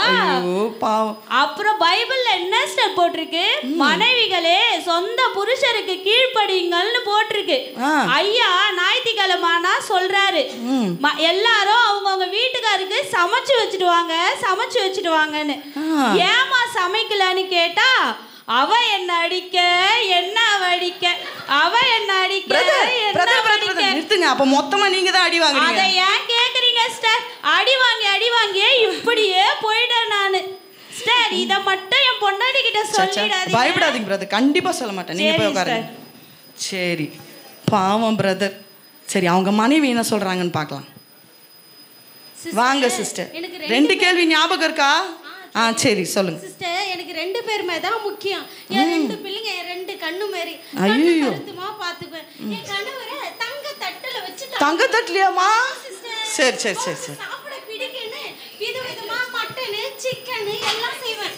L: அப்புறம் பைபிள்ல என்ன ஸ்டெப் போட்டிருக்கு, மனைவிகளே சொந்த புருஷருக்கு கீழ்ப்படிங்கள்னு போட்டிருக்கு. ஐயா ஞாயிற்றுக்கிழமைனா சொல்றாரு, எல்லாரும் அவங்கவுங்க வீட்டுக்காருக்கு சமைச்சு வச்சுட்டு வாங்கன்னு. ஏமா சமைக்கலன்னு கேட்டா, அவ என்ன அடிக்க என்ன அடிக்க, அவ என்ன அடிக்க
J: நிறுத்துங்க. அப்ப மொத்தமா நீங்க தான் அடி வாங்குறீங்க.
L: அதை ஏன் கேக்குறீங்க சிஸ்டர்? அடி வாங்கி இப்படியே போயிட்டேன் நானு சிஸ்டர். இத மட்டும் என் பொண்டாட்டி கிட்ட சொல்லிடாதீங்க.
J: பயப்படாதீங்க பிரதர், கண்டிப்பா சொல்ல மாட்டேன். நீங்க போய் உட்காருங்க. சரி பாவம் பிரதர். சரி அவங்க மனைவி என்ன சொல்றாங்கன்னு பார்க்கலாம். வாங்க சிஸ்டர். 2 கேள்வி ஞாபகம் இருக்கா? சரி சொல்லுங்க
K: சிஸ்டர். எனக்கு 2 பேருமே தான் முக்கியம். என் 2 பிள்ளைங்க, என் 2 கண்ணு மாதிரி கருத்துமா பாத்துப்பேன். என் கணவரை தங்க தட்டுல வச்சுட்டாங்க.
J: தங்க தட்டுலயாமா? சரி சரி சரி சரி.
K: சாப்பிட பிடிக்குன்னு விதவிதமா மட்டனு சிக்கன் எல்லாம் செய்வேன்.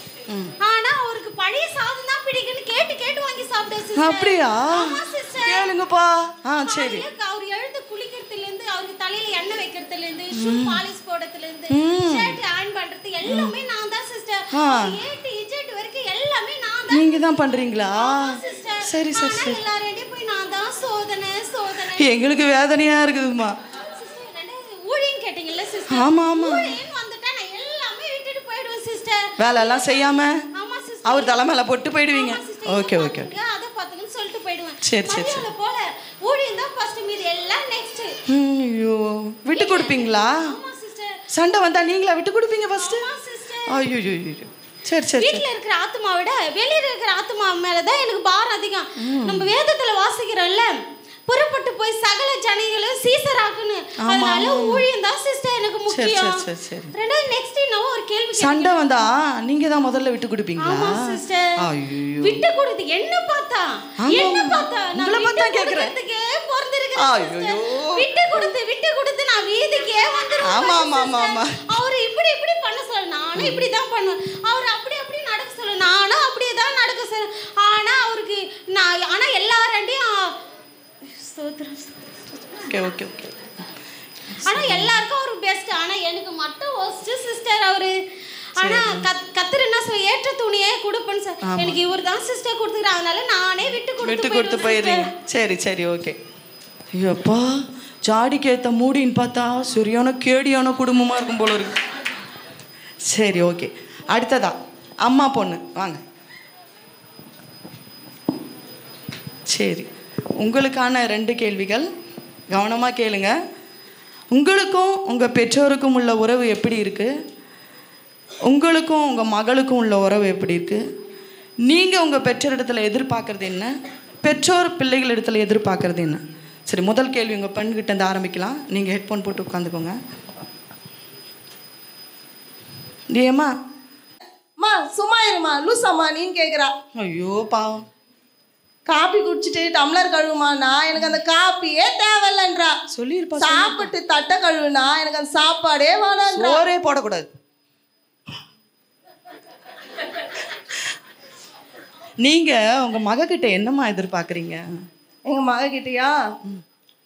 K: ஆனா அவருக்கு பழைய சாதம் தான் பிடிக்குன்னு கேட்டு வாங்கி சாப்பிடுவேன் சிஸ்டர்.
J: அப்படியா?
K: ஆமா சிஸ்டர்.
J: கேளுங்கப்பா. சரி.
K: அவர் எழுந்து குளிக்கிறதுல இருந்து, அவருக்கு தலையில எண்ணெய் வைக்கிறதுல இருந்து, ஷூ பாலிஷ் போடுறதுல இருந்து, ஷர்ட் அயர்ன் பண்றது எல்லாமே நான் தான் சிஸ்டர். ஏட்டு இஜெட் வரைக்கும் எல்லாமே நான் தான்.
J: நீங்க தான் பண்றீங்களா? சரி சரி சரி.
K: எல்லாரையும் போய் நான் தான் சோதனை.
J: எங்களுக்கு வேதனையா இருக்குதுமா.
K: ஊழியம் கேட்டீங்கல்ல சிஸ்டர்?
J: ஆமா ஆமா.
K: ஊழியம் வந்துட்டா நான் எல்லாமே விட்டுட்டு போய்டுவேன் சிஸ்டர்.
J: வேலை எல்லாம் செய்யாம அவர் தலைமையில போட்டு போயிடுவீங்க. Okay okay.
K: அத பாத்துன்னு சொல்லிட்டு போய்டுவேன்.
J: சரி சரி சரி.
K: அதே போல ஊழியம் தான் ஃபர்ஸ்ட், மீதி எல்லாம் நெக்ஸ்ட்.
J: ஐயோ விட்டு கொடுப்பீங்களா?
K: ஆமா சிஸ்டர்.
J: சண்டை வந்தா நீங்களா விட்டு கொடுப்பீங்க ஃபர்ஸ்ட்?
K: ஆமா சிஸ்டர்.
J: ஐயோ சரி சரி.
K: வீட்ல இருக்கிற ஆத்மாவை விட வெளியில இருக்கிற ஆத்மா மேல தான் எனக்கு பாரம் அதிகம். நம்ம வேதத்துல வாசிக்கிறோம்ல, புறப்பட்டு போய் சகல ஜனங்களும் சீசராக்குன்னு. அதனால ஊழியம் தான் சிஸ்டர் எனக்கு முக்கியம். ரெண்டாவது நெக்ஸ்ட் நான் ஒரு கேள்வி.
J: சண்டை வந்தா நீங்க தான் முதல்ல விட்டு கொடுப்பீங்களா?
K: ஆமா சிஸ்டர்.
J: ஐயோ
K: விட்டு கொடுத்து என்ன பார்த்தா
J: உங்களை பார்த்தா கேக்குறேன்.
K: ஐயோ விட்டு கொடுத்து நான் வீதிக்கே வந்துருவேன்.
J: ஆமா ஆமா ஆமா.
K: அவர் இப்படி பண்ண சொல்ல, நானும் இப்படி தான் பண்ணுவேன். அவர் அப்படி நடக்க சொல்ல, நானும் அப்படியே தான் நடக்க சொல்ல. ஆனா எல்லாரையும்
J: ஓகே.
K: ஆனா எல்லாருக்கும் அவரு பெஸ்ட், ஆனா எனக்கு மட்டும் ஒஸ்ட் சிஸ்டர் அவரு. ஆனா கத்தர் என்ன சொல்ல, ஏற்ற துணியே கொடுப்பேன்னு சார். எனக்கு இவர் தான் சிஸ்டர் கொடுத்துக்கிறார், அதனால நானே விட்டு கொடுத்து
J: போயிடுறீங்க. சரி ஓகே. ஐயோப்பா ஜாடிக்கு ஏற்ற மூடின்னு பார்த்தா சரியான கேடியான குடும்பமா இருக்கும் போல இருக்கு. சரி ஓகே. அடுத்ததா அம்மா பொண்ணு வாங்க. சரி உங்களுக்கான 2 கேள்விகள், கவனமாக கேளுங்க. உங்களுக்கும் உங்கள் பெற்றோருக்கும் உள்ள உறவு எப்படி இருக்குது? உங்களுக்கும் உங்கள் மகளுக்கும் உள்ள உறவு எப்படி இருக்குது? நீங்கள் உங்கள் பெற்றோரிடத்தில் எதிர்பார்க்குறது என்ன? பெற்றோர் பிள்ளைகள் இடத்துல எதிர்பார்க்குறது என்ன? சரி முதல் கேள்வி உங்கள் பெண்கிட்ட இருந்து ஆரம்பிக்கலாம். நீங்கள் ஹெட்ஃபோன் போட்டு உட்காந்துக்கோங்க. ஏம்மா
M: சும்மா இருமா, லூசாம்மா நீன்னு கேட்குறா.
J: ஐயோ பாவம்.
M: காப்பி குடிச்சிட்டு டம்ளர் கழுவுமானா எனக்கு அந்த காப்பியே தேவையில்லைன்றா.
J: சொல்லிருப்பா.
M: சாப்பிட்டு தட்டை கழுவுனா எனக்கு அந்த சாப்பாடே வேணான்றா.
J: சோறே போடக்கூடாது. நீங்க உங்க மகக்கிட்ட என்னம்மா எதிர்பார்க்குறீங்க?
M: எங்க மகக்கிட்டயா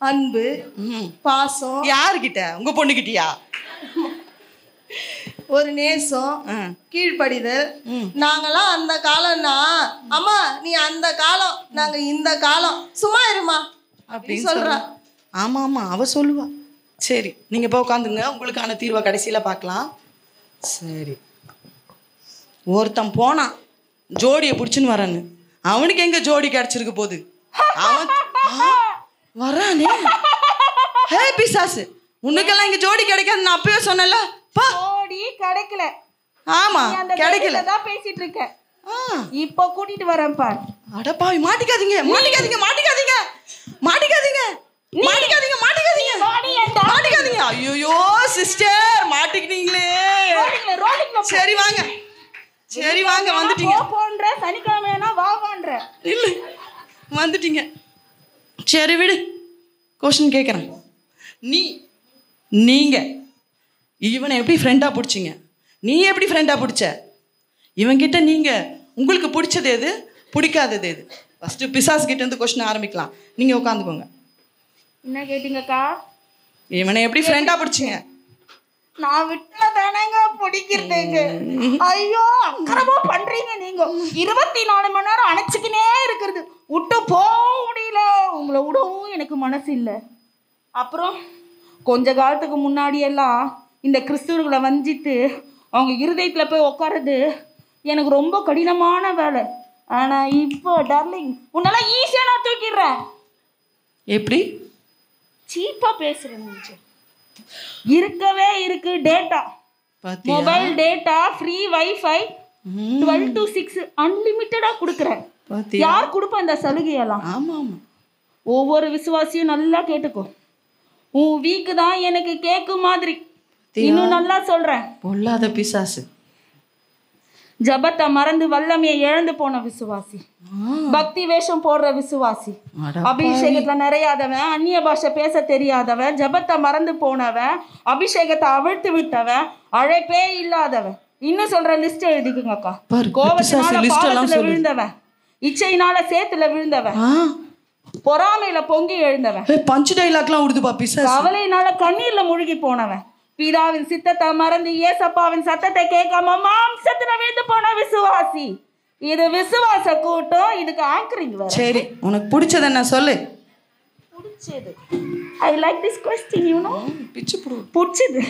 M: அன்பு, பாசம்.
J: யாருக்கிட்ட? உங்க பொண்ணுக்கிட்டயா?
M: ஒரு நேசம், கீழ்ப்படிதல். நாங்கெல்லாம் அந்த காலம்னா, அம்மா நீ அந்த காலம், நாங்க இந்த காலம், சும்மா இருமா அப்படின்னு சொல்றா.
J: ஆமா ஆமா, அவ சொல்லுவா. சரி, நீங்க போய் உட்காந்துங்க, உங்களுக்கான தீர்வை கடைசியில பார்க்கலாம். சரி, ஒருத்தன் போனான் ஜோடியை பிடிச்சுன்னு வரேன்னு. அவனுக்கு எங்க ஜோடி கிடைச்சிருக்கு போகுது? அவன் வரானே. ஹே பிசாசு, உனக்கெல்லாம் இங்க ஜோடி கிடைக்காது, நான் அப்பவே சொன்னல.
F: ஜோடி கிடைக்கல.
J: ஆமா, கிடைக்கல
F: தான் பேசிட்டு இருக்க. இப்போ கூட்டிட்டு வரேன் பார்.
J: அடப்பாவி, மாட்டிக்காதீங்க மாட்டிக்காதீங்க மாட்டிக்காதீங்க மாட்டிக்காதீங்க மாட்டிக்காதீங்க மாட்டிக்காதீங்க மாட்டிக்காதீங்க. ஐயோ சிஸ்டர், மாட்டிக்கிட்டீங்களே. சரி வாங்க, சரி வாங்க, வந்துட்டீங்க.
F: போன்ற சனிக்கிழமைனா வாங்கன்ற
J: இல்ல, வந்துட்டீங்க. சரி விடு, கொஸ்டின் கேட்குறேன். நீங்க இவனை எப்படி ஃப்ரெண்டாக பிடிச்சிங்க? நீ எப்படி ஃப்ரெண்டாக பிடிச்ச? இவன்கிட்ட நீங்கள் உங்களுக்கு பிடிச்சது எது, பிடிக்காதது எது? ஃபஸ்ட்டு பிசாஸ் கிட்டேருந்து கொஸ்டின் ஆரம்பிக்கலாம். நீங்கள் உட்காந்துக்கோங்க.
F: என்ன கேட்டீங்கக்கா?
J: இவனை எப்படி ஃப்ரெண்டாக பிடிச்சிங்க?
F: நான் விட்டா தானேங்க பிடிக்கிறதுக்கு. ஐயோ அக்கறமா பண்றீங்க நீங்க. 24 மணி நேரம் அணைச்சிக்கினே இருக்கிறது, விட்டு போக முடியல. உங்களை விடவும் எனக்கு மனசு இல்லை. அப்புறம் கொஞ்ச காலத்துக்கு முன்னாடியெல்லாம் இந்த கிறிஸ்துவர்களை வஞ்சித்து அவங்க இருதயத்தில் போய் உட்காருது எனக்கு ரொம்ப கடினமான வேலை. ஆனால் இப்போ டார்லிங் உன்னெல்லாம் ஈஸியாக நான் தூக்கிடுறேன்.
J: எப்படி?
F: சீப்பாக பேசுகிறேன். இருக்கவே இருக்கு data, mobile data, free wifi 12 to 6 அன்லிமிட்டடாக கொடுக்குறேன். யார் கொடுப்பா இந்த சலுகையெல்லாம்?
J: ஆமாம் ஆமாம்.
F: ஒவ்வொரு விசுவாசியும் நல்லா கேட்டுக்கோ. உன் வீக்கு தான் எனக்கு கேக்கு மாதிரி. இன்னும் நல்லா சொல்றேன்,
J: பொல்லாத பிசாசு.
F: ஜபத்தை மறந்து வல்லமையை இழந்து போன விசுவாசி, பக்தி வேஷம் போடுற விசுவாசி, அபிஷேகத்துல நிறையாதவன், அந்நிய பாஷை பேச தெரியாதவன், ஜபத்தை மறந்து போனவன், அபிஷேகத்தை அவிழ்த்து விட்டவன், அழைப்பே இல்லாதவன். இன்னும் சொல்ற லிஸ்ட் எழுதிக்குங்கக்கா. கோபத்தினால பாவத்துல விழுந்தவன், இச்சையினால சேத்துல விழுந்தவன், பொறாமையில பொங்கி எழுந்தவன்,
J: பஞ்சு டைலாக்லாம் விடுதுப்பா பிசாசு,
F: கவலையினால கண்ணீர்ல முழுகி போனவன், பிதாவின் சித்தத்தை மறந்து ஏசப்பாவின் சத்தத்தை கேட்காம மாம்சத்துல விழுந்து போன விசுவாசி. இது விசுவாச கூட்டம், இதுக்கு ஆங்கரிங் வர.
J: சரி, உனக்கு பிடிச்சது என்ன சொல்லு?
F: பிடிச்சது, I like this question, you know. பிடிச்சது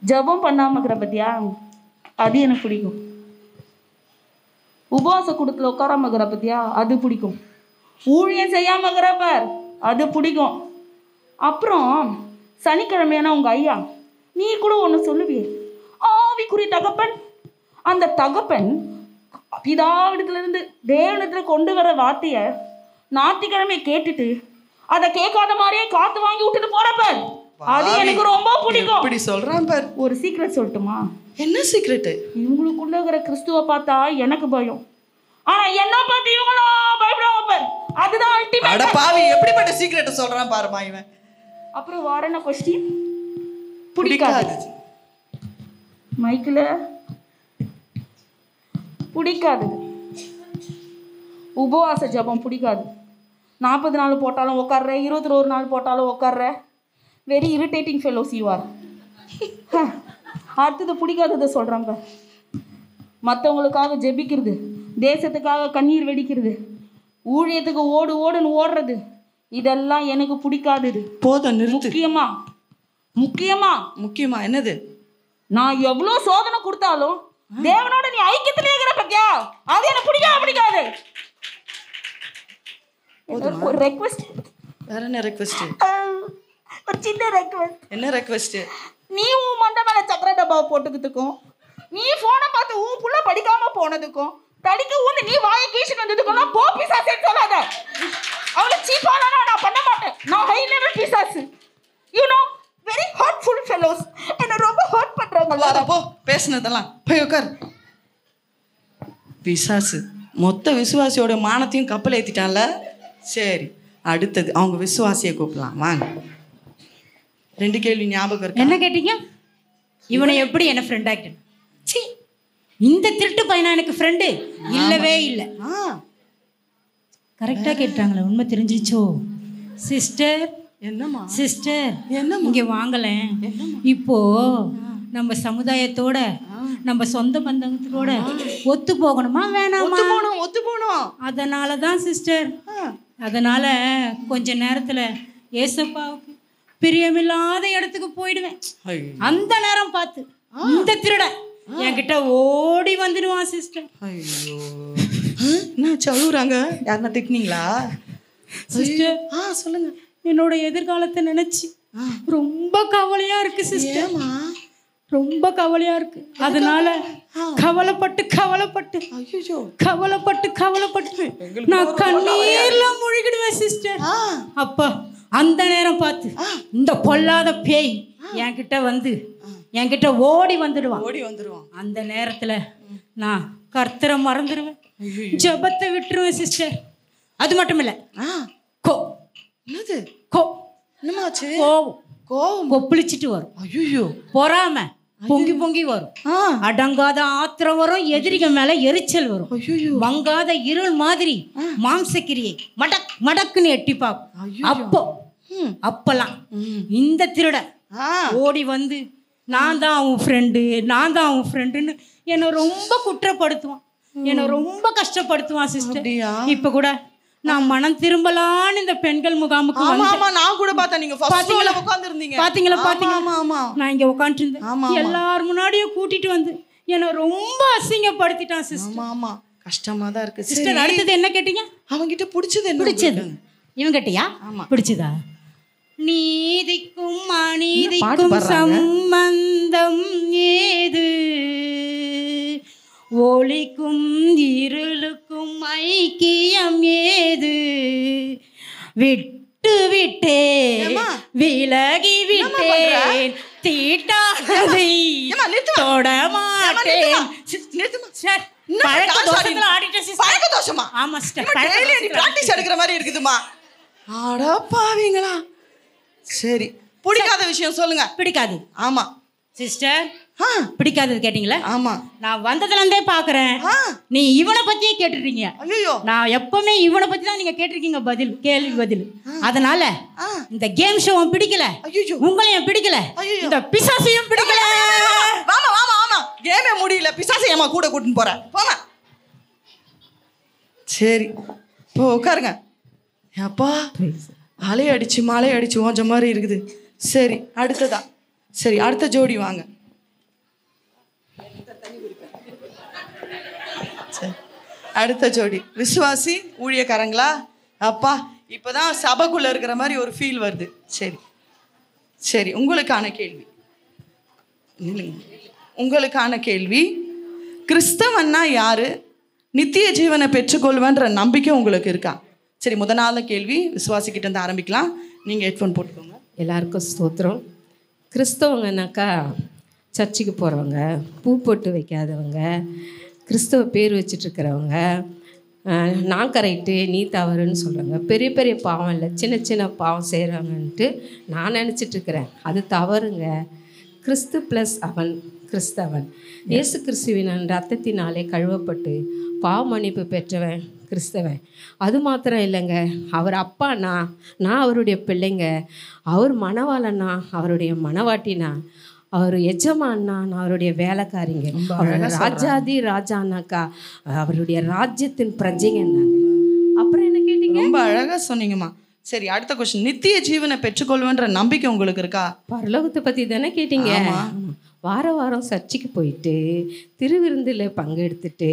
F: ஜபம் பண்ணாம இருக்கிற பத்தியா, அது எனக்கு பிடிக்கும். உபவாச கூடத்துல உட்காராம இருக்கிற பத்தியா, அது பிடிக்கும். ஊழியம் செய்யாம இருக்கிறப்ப அது பிடிக்கும். அப்புறம் சனிக்கிழமையான உங்க ஐயா நீ கூட ஒன்று சொல்லுவியே, ஆவிக்குரிய தகப்பன். அந்த தகப்பன் பிதாவிடத்துல இருந்து தேவனிடத்துல கொண்டு வர வார்த்தைய ஞாயிற்றுக்கிழமை கேட்டுட்டு அதை கேட்காத மாதிரியே காத்து வாங்கி விட்டுட்டு போறப்ப அது எனக்கு ரொம்ப பிடிக்கும்.
J: இப்படி சொல்றான் பார்.
F: ஒரு சீக்ரெட் சொல்லட்டுமா?
J: என்ன சீக்ரெட்?
F: இவங்களுக்குள்ள இருக்கிற கிறிஸ்துவ பார்த்தா எனக்கு பயம், ஆனா என்ன பார்த்து இவங்களும் பயப்படுவாங்க பார். அதுதான் அல்டிமேட்.
J: அட பாவி, எப்படிப்பட்ட சீக்ரெட் சொல்றான் பாருமா இவன்.
F: அப்புறம் வாரன क्वेश्चन பிடிக்காது. மைக்கில் பிடிக்காது. உபவாச ஜபம் பிடிக்காது. 40 நாள் போட்டாலும் உட்கார்ற, 21 நாள் போட்டாலும் உட்கார்ற. Very irritating fellows you are. அடுத்தது பிடிக்காததை சொல்கிறாங்க. மற்றவங்களுக்காக ஜெபிக்கிறது, தேசத்துக்காக கண்ணீர் வெடிக்கிறது, ஊழியத்துக்கு ஓடுன்னு ஓடுறது, இதெல்லாம் எனக்கு பிடிக்காதது.
J: போதும், நிறுத்து.
F: முக்கியமா
J: என்னது?
F: நான் எவ்வளோ சோதனை கொடுத்தாலும் தேவனோட நீ ஐக்கியத்திலே இருக்கிற பத்தியா, அது எனக்கு பிடிக்காது. ஒரு ரெக்வெஸ்ட்.
J: வேற என்ன ரெக்வெஸ்ட்?
F: ஒரு சின்ன ரெக்வெஸ்ட்.
J: என்ன ரெக்வெஸ்ட்?
F: நீ உன் மண்டை மேல சக்கரை டப்பாவை போட்டுக்கிறதுக்கும், நீ போனை பார்த்து உன் புள்ள படிக்காம போனதுக்கும், தடிக்கு ஊந்து நீ வாயை கீழ்ச்சிட்டு வந்ததுக்கும் போ பிசாசு சொல்லாத. அவ்வளோ சீப்பானா நான் பண்ண மாட்டேன். நான் ஹை லெவல் பிசாசு. You know, very hurtful fellows. என்ன ரொம்ப ஹர்ட் பண்றாங்க.
J: போ, பேசுனதெல்லாம் போய் உட்கார். பிசாசு மொத்த விசுவாசியோட மானத்தையும் கப்பல் ஏற்றிட்டான்ல. சரி, அடுத்தது அவங்க விசுவாசியை கூப்பிடலாம், வாங்க. 2 கேள்வி ஞாபகம் இருக்கு.
I: என்ன கேட்டீங்க? இவனை எப்படி என்ன ஃப்ரெண்ட் ஆகிட்டேன்?
N: இந்த திருட்டு பையனா எனக்கு ஃப்ரெண்டு இல்லவே இல்லை. கரெக்டாக கேட்டாங்களே, உண்மை தெரிஞ்சிச்சோ? சிஸ்டர்
J: என்னம்மா
N: சிஸ்டர் இங்கே வாங்கலேன். இப்போ நம்ம சமுதாயத்தோட நம்ம சொந்த பந்தத்தோட ஒத்து போகணுமா வேணாமா?
J: ஒத்து போகணும்.
N: அதனால தான் சிஸ்டர், அதனால கொஞ்ச நேரத்தில் ஏசப்பாவுக்கு பிரியமில்லாத இடத்துக்கு போயிடுவேன். அந்த நேரம் பார்த்து இந்த திருட என்கிட்ட ஓடி வந்துடுவான் சிஸ்டர்.
J: ஐயோ, என்ன சழுவுறாங்க? யாருன்னா திட்டினீங்களா
N: சிஸ்டர்?
J: சொல்லுங்க.
N: என்னோட எதிர்காலத்தை நினைச்சு ரொம்ப கவலையா இருக்கு சிஸ்டர். ரொம்ப கவலையா இருக்கு. அதனால கவலைப்பட்டு நான் கண்ணீர்ல முழுகிடுவேன் சிஸ்டர். அப்பா அந்த நேரம் பார்த்து இந்த பொல்லாத பேய் என்கிட்ட வந்து என்கிட்ட ஓடி வந்துடுவான். அந்த நேரத்துல நான் கர்த்தரை மறந்துடுவேன், ஜெபத்தை விட்டுருவேன் சிஸ்டர். அது மட்டும் இல்ல, கொப்பளிச்சிட்டு வரும். ஐயோ, பொறாம பொங்கி பொங்கி வரும். அடங்காத ஆத்திரம் வரும். எதிரிக மேல எரிச்சல் வரும். மங்காத இருள் மாதிரி மாம்சக்கிரியை மடக் மடக்குன்னு எட்டி பார்க்கும். அப்பெல்லாம் இந்த திருட ஓடி வந்து நான் தான் அவன் ஃப்ரெண்டுன்னு என்னை ரொம்ப குற்றப்படுத்துவான், என்னை ரொம்ப கஷ்டப்படுத்துவான் சிஸ்டர். இப்ப கூட நான் மனம் திரும்பலான்னு இந்த பெண்கள் முகாமுக்கு
J: நான் கூட பார்த்தேன். நீங்க
N: பாத்தீங்களா? நான் இங்க உட்காந்துட்டு இருந்தேன். எல்லாரும் முன்னாடியும் கூட்டிட்டு வந்து என்னை ரொம்ப அசிங்கப்படுத்திட்டான் சிஸ்டர்.
J: கஷ்டமா தான் இருக்கு
N: சிஸ்டர். அடுத்தது என்ன கேட்டீங்க?
J: அவங்கிட்ட பிடிச்சது
N: இவன் கேட்டியா? பிடிச்சதா? நீதிக்கும் அநீதிக்கும் சம்பந்தம் ஏது, ஒளிக்கும் இருளுக்கும் ஐக்கியம் ஏது, விட்டு விட்டேன் விலகி விட்டேன் தீட்டானதை தொடமாட்டேன்.
J: சரி, பிடிக்காத விஷயம் சொல்லுங்க.
N: பிடிக்காது?
J: ஆமா
N: சிஸ்டர், பிடிக்காதது கேட்டீங்களா? ஆமா. நான் வந்ததுல இருந்தே பாக்குறேன் நீ இவனை பத்தியே கேட்டுருக்கீங்க. ஐயோ, நான் எப்பவுமே இவனை பத்தி தான் நீங்க கேட்டிருக்கீங்க கேள்வி பதில். அதனால இந்த கேம் ஷோவும் பிடிக்கல, உங்களையும் பிடிக்கல, இந்த பிசாசையும் பிடிக்கல.
J: ஆமா கேமே முடியல, பிசாசையம்மா கூட கூட்டின்னு போறேன். போமா. சரி, இப்போ உட்காருங்க. அப்பா அலை அடிச்சு மழை அடிச்சு ஓஞ்ச மாதிரி இருக்குது. சரி, அடுத்ததா. சரி, அடுத்த ஜோடி வாங்க. அடுத்த ஜோடி விசுவாசி ஊழியக்காரங்களா? அப்பா இப்போதான் சபைக்குள்ள இருக்கிற மாதிரி ஒரு ஃபீல் வருது. சரி சரி, உங்களுக்கான கேள்வி, கிறிஸ்தவன்னா யாரு? நித்திய ஜீவனை பெற்றுக்கொள்வேன்ற நம்பிக்கை உங்களுக்கு இருக்கா? சரி, முதலாவது கேள்வி விசுவாசிக்கிட்ட இருந்து ஆரம்பிக்கலாம். நீங்கள் ஹெட்ஃபோன் போட்டுக்கோங்க.
O: எல்லாருக்கும் ஸ்தோத்திரம். கிறிஸ்தவங்கனாக்கா சர்ச்சுக்கு போகிறவங்க, பூ போட்டு வைக்காதவங்க, கிறிஸ்தவ பேர் வச்சிட்ருக்கிறவங்க, நான் கரெக்டு நீ தவறுன்னு சொல்கிறாங்க. பெரிய பெரிய பாவம் இல்லை, சின்ன சின்ன பாவம் செய்கிறாங்கன்ட்டு நான் நினச்சிட்ருக்கிறேன். அது தவறுங்க. கிறிஸ்து ப்ளஸ் அவன் கிறிஸ்தவன். இயேசு கிறிஸ்துவின் ரத்தத்தினாலே கழுவப்பட்டு பாவ மன்னிப்பு பெற்றவன் கிறிஸ்தவன். அது மாத்திரம் இல்லைங்க, அவர் அப்பானா நான் அவருடைய பிள்ளைங்க, அவர் மணவாளனா அவருடைய மணவாட்டினா, அவர் எஜமானா நான் அவருடைய வேலைக்காரிங்க, ராஜாதி ராஜானாக்கா அவருடைய ராஜ்யத்தின் பிரஜைங்கன்னாங்க. அப்புறம் என்ன கேட்டீங்க?
J: ரொம்ப அழகாக சொன்னீங்கம்மா. சரி, அடுத்த கொஸ்டின், நித்திய ஜீவனை பெற்றுக்கொள்வேன்ற நம்பிக்கை உங்களுக்கு இருக்கா?
O: பரலோகத்தை பற்றி தானே கேட்டீங்க. வாரம் வாரம் சர்ச்சுக்கு போயிட்டு திருவிருந்தில் பங்கெடுத்துட்டு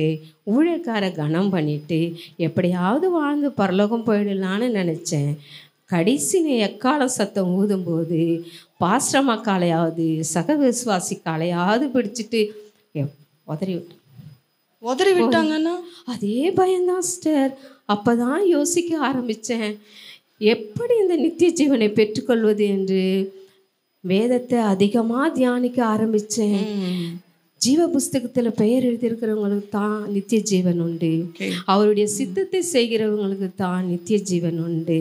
O: ஊழியக்கார கனம் பண்ணிட்டு எப்படியாவது வாழ்ந்து பரலோகம் போயிடலான்னு நினச்சேன். கடைசி எக்காலம் சத்தம் ஊதும்போது பாஸ்டர்மா காலையாவது சக விசுவாசி காலையாவது பிடிச்சிட்டு உதறி விட்டாங்கன்னா அதே பயம்தான் சிஸ்டர். அப்போ தான் யோசிக்க ஆரம்பித்தேன், எப்படி இந்த நித்திய ஜீவனை பெற்றுக்கொள்வது என்று. வேதத்தை அதிகமாக தியானிக்க ஆரம்பித்தேன். ஜீவ புஸ்தகத்தில் பெயர் எழுதியிருக்கிறவங்களுக்கு தான் நித்திய ஜீவன் உண்டு. அவருடைய சித்தத்தை செய்கிறவங்களுக்கு தான் நித்திய ஜீவன் உண்டு.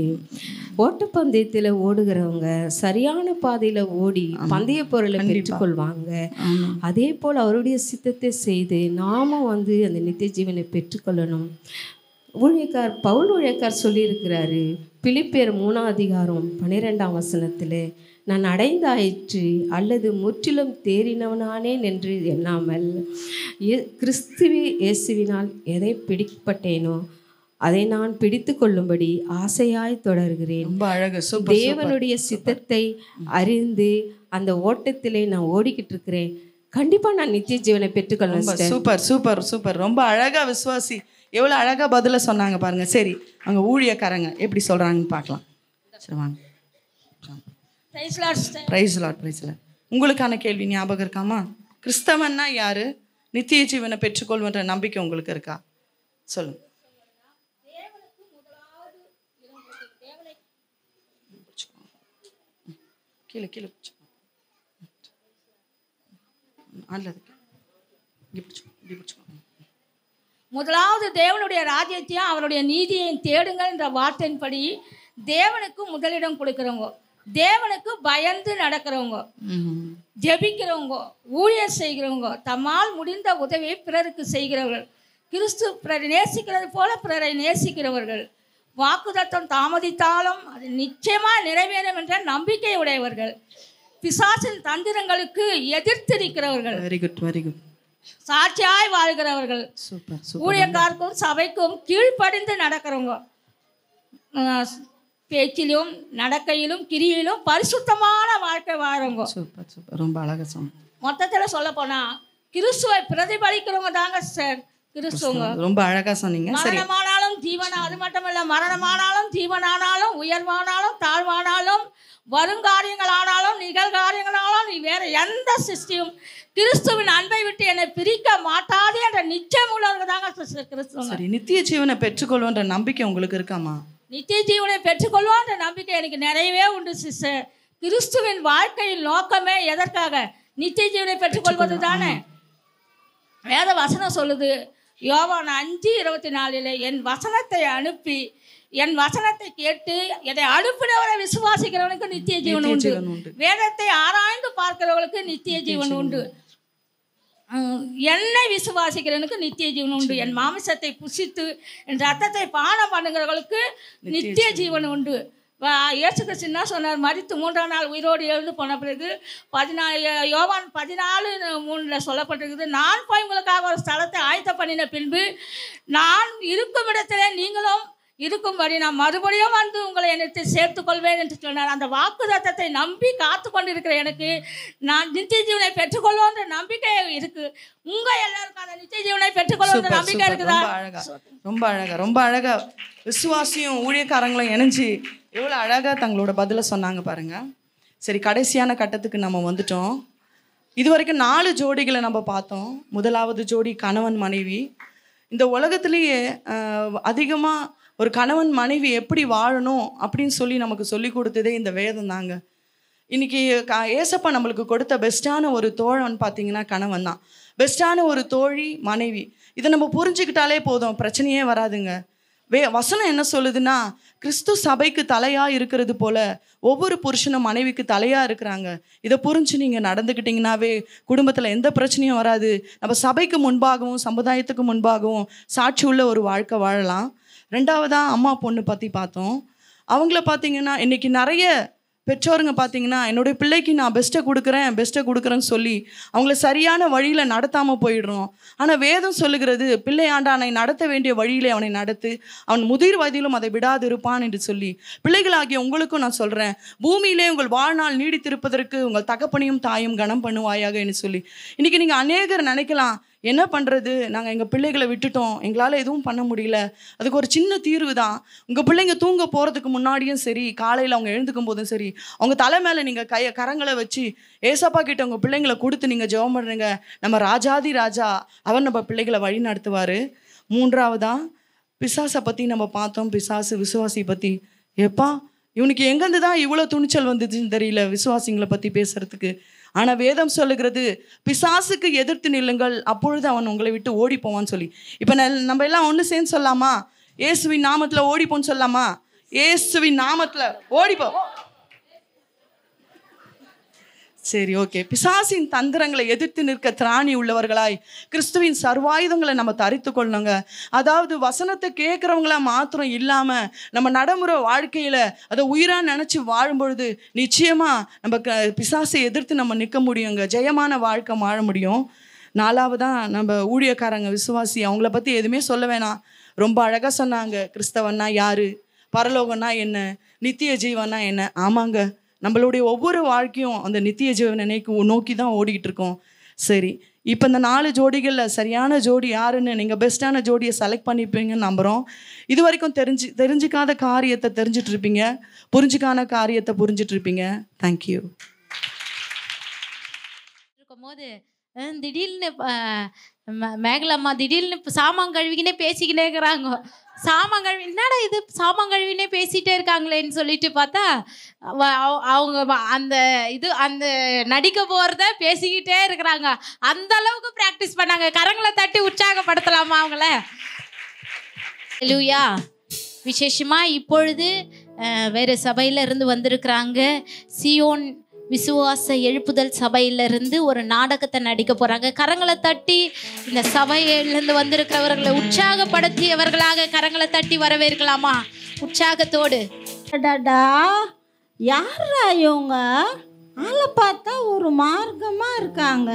O: ஓட்டப்பந்தயத்தில் ஓடுகிறவங்க சரியான பாதையில் ஓடி பந்தய பொருளை பெற்றுக்கொள்வாங்க. அதே போல் அவருடைய சித்தத்தை செய்து நாமும் வந்து அந்த நித்திய ஜீவனை பெற்றுக்கொள்ளணும். பவுல் ஊழியக்கார் சொல்லியிருக்கிறாரு பிலிப்பியர் 3:12 நான் அடைந்தாயிற்று அல்லது முற்றிலும் தேறினவனானேன் என்று எண்ணாமல் கிறிஸ்துவே இயேசுவினால் எதை பிடிப்பட்டேனோ அதை நான் பிடித்து கொள்ளும்படி ஆசையாய் தொடர்கிறேன். தேவனுடைய சித்தத்தை அறிந்து அந்த ஓட்டத்திலே நான் ஓடிக்கிட்டு இருக்கிறேன். கண்டிப்பா நான் நித்திய ஜீவனை பெற்றுக்கொள்ளணும்.
J: Super super super. ரொம்ப அழகா விசுவாசி எவ்வளோ அழகா பதில சொன்னாங்க பாருங்க. சரி, அங்க ஊழியக்காரங்க எப்படி சொல்றாங்கன்னு பார்க்கலாம். சரி வாங்க. Praise lord. உங்களுக்கான கேள்வி ஞாபகம் இருக்காமா? கிறிஸ்தவன்னா யாரு? நித்திய ஜீவனை பெற்றுக்கொள்வன்ற நம்பிக்கை உங்களுக்கு இருக்கா? சொல்லுங்க. கீழே கீழே
P: முதலாவது தேவனுடைய ராஜ்யத்தையும் அவருடைய நீதியையும் தேடுங்கள் என்ற வார்த்தையின்படி தேவனுக்கு முதலிடம் கொடுக்குறவங்க, தேவனுக்கு பயந்து நடக்கிறவங்க, ஜெபிக்கிறவங்க, ஊழியர் செய்கிறவங்க, தம்மால் முடிந்த உதவியை பிறருக்கு செய்கிறவர்கள், கிறிஸ்து பிறரை நேசிக்கிறது போல பிறரை நேசிக்கிறவர்கள், வாக்குத்தத்தம் தாமதித்தாலும் அது நிச்சயமாக நிறைவேறும் என்ற நம்பிக்கை உடையவர்கள், பிசாசின் தந்திரங்களுக்கு எதிர்த்து நிற்கிறவர்கள்,
J: வெரி குட் வெரி குட்,
P: சாட்சியாய் வாழ்கிறவர்கள், ஊழியக்காருக்கும் சபைக்கும் கீழ்ப்படிந்து நடக்கிறவங்க, பேச்சிலும் நடக்கையிலும் கிரியிலும் பரிசுத்தமான வாழ்க்கை வாழ்றவங்க.
J: சூப்பர் சூப்பர், ரொம்ப அழகா சொன்னீங்க.
P: மொத்தத்தில் சொல்ல போனா கிறிஸ்துவை பிரதிபலிக்கிறவங்க தாங்க சார் கிறிஸ்துவங்க.
J: ரொம்ப அழகா சொன்னீங்க.
P: மரணமானாலும் ஜீவன், அது மட்டுமல்ல, மரணமானாலும் ஜீவனானாலும் உயர்வானாலும் தாழ்வானாலும் வருங்காரியங்களானாலும் நிகழ்காரியங்களானாலும் நீ வேற எந்த சிருஷ்டியும் கிறிஸ்துவின் அன்பை விட்டு என்னை பிரிக்க மாட்டாது என்ற நிச்சயம் உள்ளவங்க தாங்க கிறிஸ்துவங்க.
J: சரி, நித்திய ஜீவனை பெற்றுக்கொள்வோன்ற நம்பிக்கை உங்களுக்கு இருக்காமா?
P: நித்திய ஜீவனை பெற்றுக்கொள்வோன்ற நம்பிக்கை எனக்கு நிறையவே உண்டு சிஸ்டர். கிறிஸ்துவின் வாழ்க்கையின் நோக்கமே எதற்காக? நித்திய ஜீவனை பெற்றுக்கொள்வது தானே. வேத வசனம் சொல்லுது, யோவான் 5:24 என் வசனத்தை அனுப்பி என் வசனத்தை கேட்டு என்னை அனுப்பினவரை விசுவாசிக்கிறவனுக்கு நித்திய ஜீவன் உண்டு. வேதத்தை ஆராய்ந்து பார்க்கிறவர்களுக்கு நித்திய ஜீவன் உண்டு. என்னை விசுவாசிக்கிறவனுக்கு நித்திய ஜீவன் உண்டு. என் மாமிசத்தை புசித்து என் ரத்தத்தை பானம் பண்ணுகிறவர்களுக்கு நித்திய ஜீவன் உண்டு. இயேசு கிறிஸ்து என்ன சொன்னார்? மரித்து 3ஆம் நாள் உயிரோடு எழுந்து போன பிறகு யோவான் 14:3 சொல்லப்பட்டிருக்குது, நான் போய் உங்களுக்காக ஒரு ஸ்தலத்தை ஆயத்த பண்ணின பின்பு நான் இருக்கும் இடத்திலே நீங்களும் இருக்கும்படி நான் மறுபடியும் வந்து உங்களை என்னை சேர்த்துக் கொள்வேன் என்று சொன்னார். அந்த வாக்குத்தத்தத்தை நம்பி காத்து கொண்டிருக்கிற எனக்கு நான் நித்திய ஜீவனை பெற்றுக்கொள்வோன்ற நம்பிக்கை இருக்கு. உங்க எல்லாருக்கும் அந்த நித்திய ஜீவனை பெற்றுக்கொள்வோன்ற நம்பிக்கை இருக்குதா?
J: ரொம்ப அழகா ரொம்ப அழகா விசுவாசியும் ஊழியக்காரங்களும் இணைஞ்சு எவ்வளோ அழகா தங்களோட பதில சொன்னாங்க பாருங்க. சரி, கடைசியான கட்டத்துக்கு நம்ம வந்துட்டோம். இது வரைக்கும் 4 ஜோடிகளை நம்ம பார்த்தோம். முதலாவது ஜோடி கணவன் மனைவி. இந்த உலகத்திலேயே அதிகமாக ஒரு கணவன் மனைவி எப்படி வாழணும் அப்படின்னு சொல்லி நமக்கு சொல்லி கொடுத்ததே இந்த வேதம் தாங்க. இன்னைக்கு ஏசப்பா நம்மளுக்கு கொடுத்த பெஸ்ட்டான ஒரு தோழன் பார்த்தீங்கன்னா கணவன் தான். பெஸ்ட்டான ஒரு தோழி மனைவி. இதை நம்ம புரிஞ்சுக்கிட்டாலே போதும், பிரச்சனையே வராதுங்க. வசனம் என்ன சொல்லுதுன்னா, கிறிஸ்து சபைக்கு தலையாக இருக்கிறது போல ஒவ்வொரு புருஷனும் மனைவிக்கு தலையாக இருக்கிறாங்க. இதை புரிஞ்சு நீங்கள் நடந்துக்கிட்டிங்கனாவே குடும்பத்தில் எந்த பிரச்சனையும் வராது. நம்ம சபைக்கு முன்பாகவும் சமுதாயத்துக்கு முன்பாகவும் சாட்சி உள்ள ஒரு வாழ்க்கை வாழலாம். 2வதாக அம்மா பொண்ணு பற்றி பார்த்தோம். அவங்கள பார்த்தீங்கன்னா இன்றைக்கி நிறைய பெற்றோருங்க பார்த்தீங்கன்னா என்னுடைய பிள்ளைக்கு நான் பெஸ்ட்டை கொடுக்குறேன்னு சொல்லி அவங்கள சரியான வழியில் நடத்தாமல் போயிடுறோம். ஆனால் வேதம் சொல்லுகிறது, பிள்ளையாண்டானை நடத்த வேண்டிய வழியிலே அவனை நடத்து, அவன் முதிர் வயதிலும் அதை விடாது இருப்பான் என்று சொல்லி. பிள்ளைகளாகிய உங்களுக்கும் நான் சொல்கிறேன், பூமியிலே உங்கள் வாழ்நாள் நீடித்திருப்பதற்கு உங்கள் தகப்பனையும் தாயும் கனம் பண்ணுவாயாக என்று சொல்லி. இன்றைக்கி நீங்கள் அநேகர் நினைக்கலாம், என்ன பண்ணுறது, நாங்கள் எங்கள் பிள்ளைகளை விட்டுட்டோம், எங்களால் எதுவும் பண்ண முடியல. அதுக்கு ஒரு சின்ன தீர்வு தான். உங்கள் பிள்ளைங்க தூங்க போகிறதுக்கு முன்னாடியும் சரி, காலையில் அவங்க எழுந்துக்கும் போதும் சரி, அவங்க தலை மேலே நீங்கள் கரங்களை வச்சு ஏசப்பா கிட்ட உங்கள் பிள்ளைங்களை கொடுத்து நீங்கள் ஜெபம் பண்ணுறீங்க. நம்ம ராஜாதி ராஜா அவர் நம்ம பிள்ளைகளை வழி நடத்துவார். 3வதா பிசாசை பற்றி நம்ம பார்த்தோம். பிசாசு விசுவாசி பற்றி, எப்பா இவனுக்கு எங்கேருந்து தான் இவ்வளோ துணிச்சல் வந்ததுன்னு தெரியல விசுவாசிங்களை பற்றி பேசுறதுக்கு. ஆனால் வேதம் சொல்லுகிறது பிசாசுக்கு எதிர்த்து நில்லுங்கள், அப்பொழுது அவன் உங்களை விட்டு ஓடி போவான்னு சொல்லி. இப்போ நம்ம எல்லாம் ஒன்று சேர்ந்து சொல்லலாமா? இயேசுவின் நாமத்தில் ஓடிப்போன்னு சொல்லலாமா? இயேசுவின் நாமத்தில் ஓடிப்போ. சரி, ஓகே. பிசாசின் தந்திரங்களை எதிர்த்து நிற்க திராணி உள்ளவர்களாய் கிறிஸ்துவின் சர்வாயுதங்களை நம்ம தரித்து கொள்ளணுங்க. அதாவது வசனத்தை கேட்குறவங்களா மாத்திரம் இல்லாமல் நம்ம நடைமுறை வாழ்க்கையில் அதை உயிராக நினச்சி வாழும்பொழுது நிச்சயமாக நம்ம பிசாசை எதிர்த்து நம்ம நிற்க முடியுங்க, ஜெயமான வாழ்க்கை வாழ முடியும். 4வதான் நம்ம ஊழியக்காரங்க விசுவாசி, அவங்கள பற்றி எதுவுமே சொல்ல வேணாம். ரொம்ப அழகாக சொன்னாங்க. கிறிஸ்தவன்னா யார், பரலோகம்னா என்ன, நித்திய ஜீவனா என்ன. ஆமாங்க, நம்மளுடைய ஒவ்வொரு வாழ்க்கையும் அந்த நித்திய ஜீவனை நோக்கி தான் ஓடிக்கிட்டு இருக்கோம். சரி, இப்போ இந்த 4 ஜோடிகளில் சரியான ஜோடி யாருன்னு நீங்கள் பெஸ்ட்டான ஜோடியை செலக்ட் பண்ணிப்பீங்கன்னு நம்புகிறோம். இது வரைக்கும் தெரிஞ்சிக்காத காரியத்தை தெரிஞ்சிட்டு இருப்பீங்க, புரிஞ்சிக்கான காரியத்தை புரிஞ்சிட்டு இருப்பீங்க. தேங்க்யூ.
I: இருக்கும்போது திடீர்னு மேகலம்மா திடீர்னு சாமான் கழுவிக்கினே பேசிக்கினே இருக்கிறாங்க. சாமான் கழுவி என்னடா இது சாமான் கழுவினே பேசிகிட்டே இருக்காங்களேன்னு சொல்லிட்டு பார்த்தா அவங்க அந்த நடிக்க போகிறத பேசிக்கிட்டே இருக்கிறாங்க. அந்த அளவுக்கு ப்ராக்டிஸ் பண்ணாங்க. கரங்களை தட்டி உற்சாகப்படுத்தலாமா அவங்கள? லூயா. விசேஷமாக இப்பொழுது வேறு சபையிலிருந்து வந்திருக்கிறாங்க. சியோன் விசுவாச எழுப்புதல் சபையிலிருந்து ஒரு நாடகத்தை நடிக்க போகிறாங்க. கரங்களை தட்டி இந்த சபையிலேருந்து வந்திருக்கிறவர்களை உற்சாகப்படுத்தியவர்களாக கரங்களை தட்டி வரவேற்கலாமா உற்சாகத்தோடு?
K: டாடா, யாரா இவங்க? ஆளை பார்த்தா ஒரு மார்க்கமாக இருக்காங்க.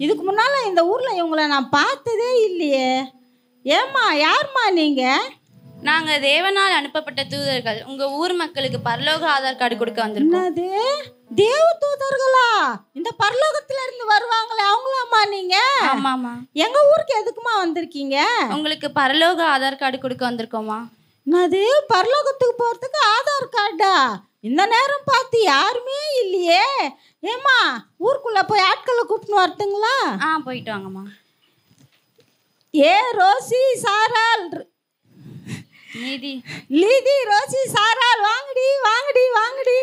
K: இதுக்கு முன்னால் இந்த ஊரில் இவங்கள நான் பார்த்ததே இல்லையே. ஏம்மா, யார்மா நீங்கள்?
Q: நாங்கள் தேவனால் அனுப்பப்பட்ட தூதர்கள். உங்கள் ஊர் மக்களுக்கு பரலோக ஆதார் கார்டு கொடுக்க வந்திருக்கோம்.
K: என்னது, தேவ தூதர்களா? இந்த பரலோகத்துல இருந்து வருவாங்களே அவங்களாம்மா நீங்க?
Q: ஆமாம்மா.
K: எங்க ஊருக்கு எதுக்குமா வந்திருக்கீங்க?
Q: உங்களுக்கு பரலோக ஆதார் கார்டு கொடுக்க வந்திருக்கோம்மா.
K: என்னது, பரலோகத்துக்கு போகிறதுக்கு ஆதார் கார்டா? இந்த நேரம் பார்த்து யாருமே இல்லையே. ஏம்மா, ஊருக்குள்ளே போய் ஆட்களை கூப்பிட்டு வரட்டுங்களா?
Q: போயிட்டு வாங்கம்மா.
K: ஏ ரோசி சாரால் லீதி ரோசி சாரால் வாங்கடி வாங்கடி வாங்கடி.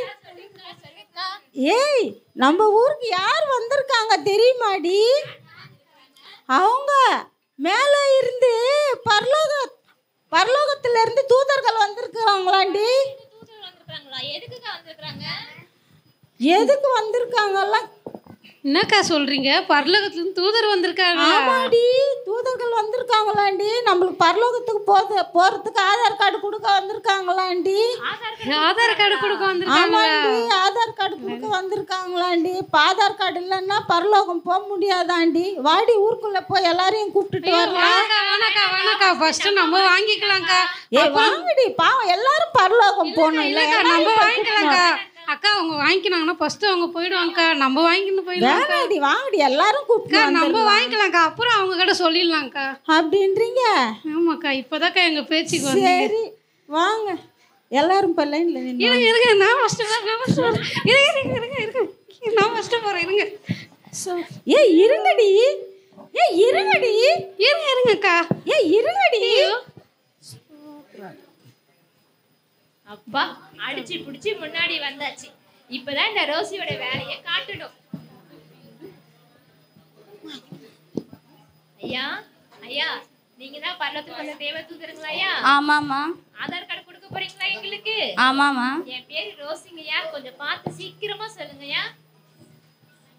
K: ஏய், நம்ம ஊருக்கு யார் வந்திருக்காங்க தெரியுமாடி? அவங்க மேலே இருந்து பரலோகத்துல இருந்து தூதர்கள் வந்திருக்கிறாங்களாண்டி. எதுக்கு வந்திருக்காங்கலாம்?
R: என்னக்கா சொல்றீங்க? பரலோகத்துலேருந்து தூதர் வந்திருக்காங்க?
K: ஆமாடி, தூதர்கள் வந்திருக்காங்களாண்டி. நம்மளுக்கு பரலோகத்துக்கு போறதுக்கு ஆதார் கார்டு கொடுக்க வந்திருக்காங்களாண்டி.
R: ஆதார் கார்டு கொடுக்க வந்திருக்காங்க?
K: ஆமாண்டி, ஆதார் கார்டு கொடுக்க வந்திருக்காங்களாண்டி. ஆதார் கார்டு இல்லைன்னா பரலோகம் போக முடியாதாண்டி. வாடி, ஊருக்குள்ள போய் எல்லாரையும் கூப்பிட்டுட்டு வரலாம்.
R: வேணாக்கா, ஃபர்ஸ்ட் நம்ம வாங்கிக்கலாம்க்கா.
K: ஏய் வாங்கடி, பாவம் எல்லாரும் பரலோகம் போகணும்.
R: இல்லக்கா, நம்ம வாங்கிக்கலாம்க்கா. அக்கா அவங்க வாங்கிக்கினாங்கன்னா ஃபர்ஸ்ட் அவங்க போயிடுவாங்கக்கா. நம்ம வாங்கிட்டு போயிடலாம்.
K: வேணாடி, வாங்கடி, எல்லாரும் கூப்பிட்டு
R: நம்ம வாங்கிக்கலாம்க்கா. அப்புறம் அவங்க கிட்ட சொல்லிடலாம்க்கா.
K: அப்படின்றீங்க?
R: ஆமாக்கா, இப்போதாக்கா எங்க பேச்சுக்கு வந்து.
K: சரி வாங்க, எல்லாரும் இப்போ லைன்ல
R: இருங்க. நான் ஃபர்ஸ்ட் இருங்க. நான் ஃபர்ஸ்ட் போறேன். இருங்க.
K: ஏய் இருங்கடி,
R: இருங்கக்கா.
K: ஏய் இருங்கடி.
S: அப்பா, அடிச்சு பிடிச்சி முன்னாடி வந்தாச்சு. இப்பதான் இந்த ரோசியோட வேலையை காட்டணும். ஐயா, நீங்க தான் பரலோகத்துக்கு வந்த தேவ தூதருங்களா ஐயா?
Q: ஆமாம்மா.
S: ஆதார் கார்டு கொடுக்க போறீங்களா எங்களுக்கு?
Q: ஆமாம்மா.
S: என் பேரு ரோசிங்கய்யா, கொஞ்சம் பார்த்து சீக்கிரமா சொல்லுங்கய்யா.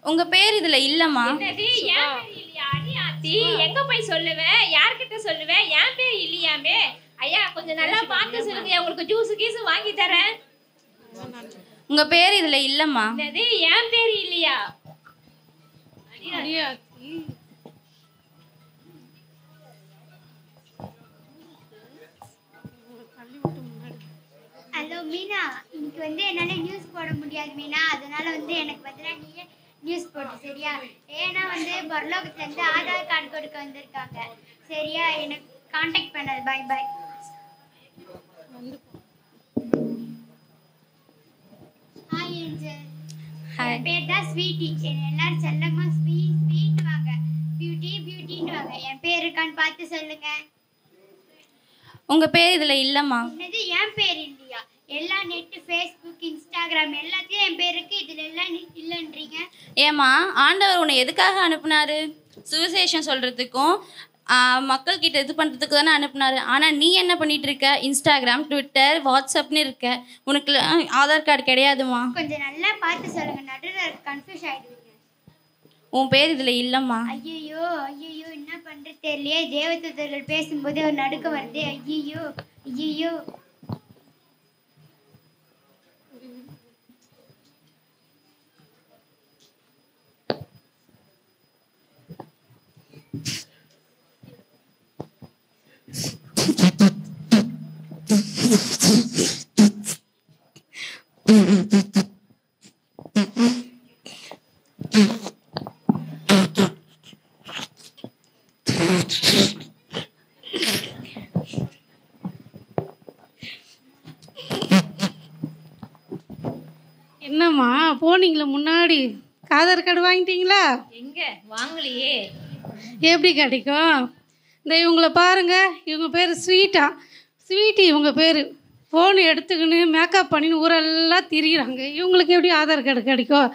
Q: உங்க பேர் இதுல இல்லம்மா.
S: என்னது, என் பேர் இல்லையா? அடி ஆத்தி, எங்க போய் சொல்லுவேன்? யார்கிட்ட சொல்லுவேன்? என் பேர் இல்லையாமே. ஐயா, கொஞ்சம் நல்லா பார்த்து சொல்லுங்க. உங்களுக்கு ஜூஸ் கீஸ் வாங்கி தரேன்.
Q: உங்க பேர் இதுல இல்லம்மா.
S: என்னது, என் பேர் இல்லையா?
A: ஹலோ மீனா, இன்னைக்கு என்னால் நியூஸ் போட முடியாது மீனா. அதனால எனக்கு பதிலாக நீயே நியூஸ் போட்டு சரியா? ஏன்னா பரலோகத்துலேருந்து ஆதார் கார்டு கொடுக்க வந்திருக்காங்க சரியா? எனக்கு கான்டாக்ட் பண்ணாது. பாய் பாய். Hi angel. என் பேர் தான் ஸ்வீட்டி. எல்லாரும் செல்லம்மா ஸ்வீட் வாங்க, பியூட்டின்னு வாங்க. என் பேர் இருக்கான்னு பார்த்து சொல்லுங்க.
Q: உங்க பேர் இதுல இல்லம்மா.
A: என்னது, என் பேர் இல்லையா? எல்லா நெட்டு ஃபேஸ்புக் இன்ஸ்டாகிராம் எல்லாத்தையும் என் பேருக்கு இதில் எல்லாம் இல்லைன்றீங்க.
Q: ஏம்மா ஆண்டவர் உன்னை எதுக்காக அனுப்புனாரு? சுவிசேஷம் சொல்கிறதுக்கும் மக்கள்கிட்ட இது பண்ணுறதுக்கு தானே அனுப்புனாரு. ஆனால் நீ என்ன பண்ணிட்டு இருக்க? இன்ஸ்டாகிராம், ட்விட்டர், வாட்ஸ்அப்னு இருக்க. உனக்கு ஆதார் கார்டு கிடையாதுமா.
A: கொஞ்சம் நல்லா பார்த்து சொல்லுங்கள், நடுவில் கன்ஃபியூஸ் ஆகிடுவீங்க.
Q: உன் பேர் இதில் இல்லைம்மா.
A: ஐயோ ஐயோ என்ன பண்ணுறது தெரியலையே. தேவதூதர்கள் பேசும்போது ஒரு நடுக்க வருது. ஐயோ ஐயோ.
R: என்னம்மா போனீங்களா முன்னாடி? ஆதார் கார்டு வாங்கிட்டீங்களா?
S: எங்க வாங்கலையே.
R: எப்படி கிடைக்கும்? இந்த இவங்களை பாருங்க, இவங்க பேர் ஸ்வீட்டா. ஸ்வீட்டி இவங்க பேர். ஃபோன் எடுத்துக்கின்னு மேக்கப் பண்ணின்னு ஊரெல்லாம் திரிகிறாங்க. இவங்களுக்கு எப்படி ஆதார் கார்டு கிடைக்கும்?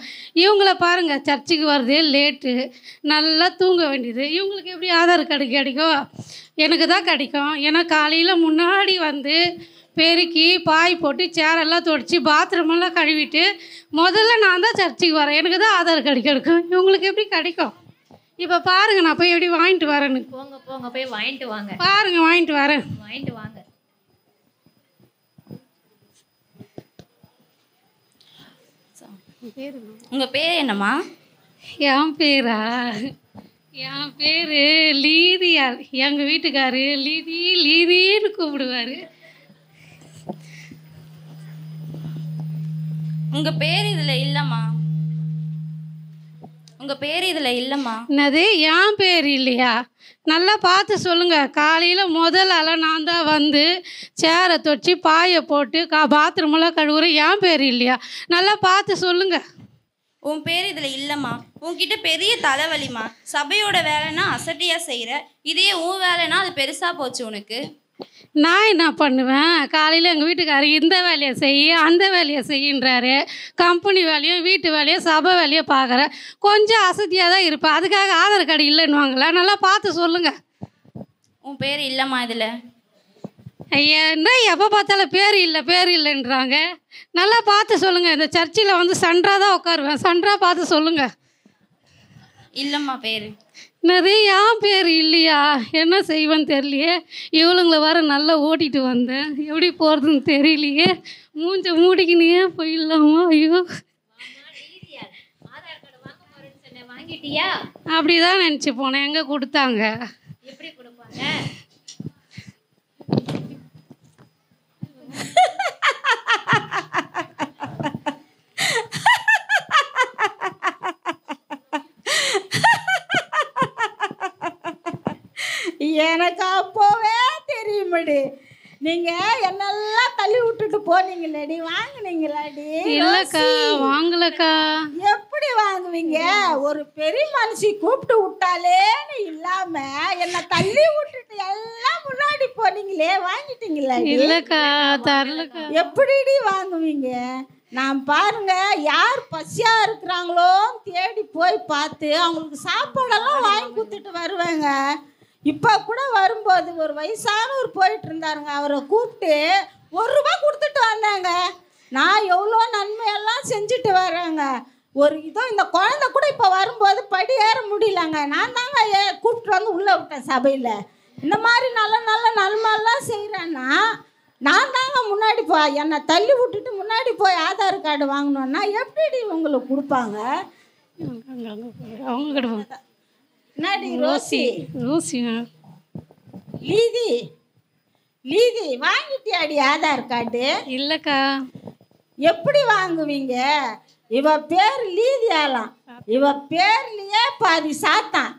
R: இவங்கள பாருங்கள், சர்ச்சுக்கு வரதே லேட்டு, நல்லா தூங்க வேண்டியது. இவங்களுக்கு எப்படி ஆதார் கார்டு கிடைக்கும்? எனக்கு தான் கிடைக்கும். ஏன்னா காலையில் முன்னாடி வந்து பெருக்கி பாய் போட்டு சேரெல்லாம் துடைச்சி பாத்ரூமெல்லாம் கழுவிட்டு முதல்ல நான் தான் சர்ச்சுக்கு வரேன். எனக்கு தான் ஆதார் கார்டு கிடைக்கும். இவங்களுக்கு எப்படி கிடைக்கும்? இப்போ பாருங்கள், நான் போய் எப்படி வாங்கிட்டு வரேன்னு.
S: போங்க போங்க போய் வாங்கிட்டு வாங்க.
R: பாருங்கள், வாங்கிட்டு வரேன்.
S: வாங்கிட்டு வாங்க.
Q: உங்கள் பேர் என்னம்மா?
R: என் பேரா? என் பேர் லீதியா. எங்கள் வீட்டுக்காரு லீதி லீதின்னு கூப்பிடுவார்.
Q: உங்கள் பேர் இதில் இல்லைம்மா. உங்கள் பேர் இதில் இல்லைம்மா.
R: என்னது என் பேர் இல்லையா? நல்லா பார்த்து சொல்லுங்கள். காலையில் முதல் ஆளாக நான் தான் வந்து சேரை தொச்சு பாயை போட்டு பாத்ரூமெல்லாம் கழுவுறேன். என் பேர் இல்லையா? நல்லா பார்த்து சொல்லுங்கள்.
Q: உன் பேர் இதில் இல்லைம்மா. உன்கிட்ட பெரிய தலைவலிம்மா. சபையோட வேலைன்னா அசட்டியாக செய்கிற, இதே உன் வேலைன்னா அது பெருசாக போச்சு உனக்கு.
R: நான் என்ன பண்ணுவேன்? காலையில் எங்கள் வீட்டுக்காரர் இந்த வேலையை செய்ய அந்த வேலையை செய்யின்றாரு. கம்பெனி வேலையும் வீட்டு வேலையும் சபை வேலையும் பார்க்குறேன். கொஞ்சம் அசதியாக தான் இருப்பேன். அதுக்காக ஆதார் கார்டு இல்லைன்னுவாங்களா? நல்லா பார்த்து சொல்லுங்கள்.
Q: உன் பேர் இல்லைம்மா இதில்.
R: ஐயா, என்ன எப்போ பார்த்தாலும் பேர் இல்லை பேர் இல்லைன்றாங்க. நல்லா பார்த்து சொல்லுங்கள். இந்த சர்ச்சில் வந்து சன்றாக தான் உட்காருவேன். சன்றாக பார்த்து சொல்லுங்கள்.
Q: இல்லைம்மா பேர்.
R: என்னது என் பேர் இல்லையா? என்ன செய்வேன்னு தெரியலையே. இவளுங்களை வர நல்லா ஓட்டிகிட்டு வந்தேன். எப்படி போகிறதுன்னு தெரியலையே. மூஞ்ச மூடிக்கினே போயிடலாமா? ஐயோ,
S: வாங்கிட்டியா?
R: அப்படிதான் நினச்சி போனேன். எங்கே கொடுத்தாங்க?
S: எப்படி கொடுப்பாங்க?
F: எனக்கு அப்போவே தெரியுமடி. நீங்க என்னெல்லாம் தள்ளி விட்டுட்டு போனீங்களேடி. வாங்கினீங்களாடி?
R: இல்லக்கா, வாங்கலக்கா.
F: எப்படி வாங்குவீங்க? ஒரு பெரிய மனுஷி கூப்பிட்டு விட்டாலேன்னு இல்லாம என்ன தள்ளி விட்டுட்டு எல்லாம் முன்னாடி போனீங்களே. வாங்கிட்டீங்களா?
R: இல்லக்கா, தரலக்கா.
F: எப்படிடி வாங்குவீங்க? நான் பாருங்க, யார் பசியா இருக்கிறாங்களோ தேடி போய் பார்த்து அவங்களுக்கு சாப்பாடெல்லாம் வாங்கி கொடுத்துட்டு வருவேங்க. இப்போ கூட வரும்போது ஒரு வயசானவர் போயிட்டு இருந்தாருங்க. அவரை கூப்பிட்டு ₹1 கொடுத்துட்டு வந்தாங்க. நான் எவ்வளோ நன்மையெல்லாம் செஞ்சுட்டு வரேங்க. ஒரு இதோ இந்த குழந்தை கூட இப்போ வரும்போது படி ஏற முடியலங்க. நான் தாங்க கூப்பிட்டு வந்து உள்ளே விட்டேன் சபையில். இந்த மாதிரி நல்ல நல்ல நன்மையெல்லாம் செய்கிறேன்னா நான் தாங்க முன்னாடி என்னை தள்ளி விட்டுட்டு முன்னாடி போய் ஆதார் கார்டு வாங்கணுன்னா எப்படி உங்களுக்கு கொடுப்பாங்க?
R: அவங்க கிட்ட
F: என்னடி ரோசி?
R: ரோசி
F: லீதி லீதி வாங்கிட்டியாடி ஆதார் கார்டு?
R: இல்லைக்கா.
F: எப்படி வாங்குவீங்க? இவ பேர் லீதியாலாம். இவ பேர்லயே பாதி சாத்தான்.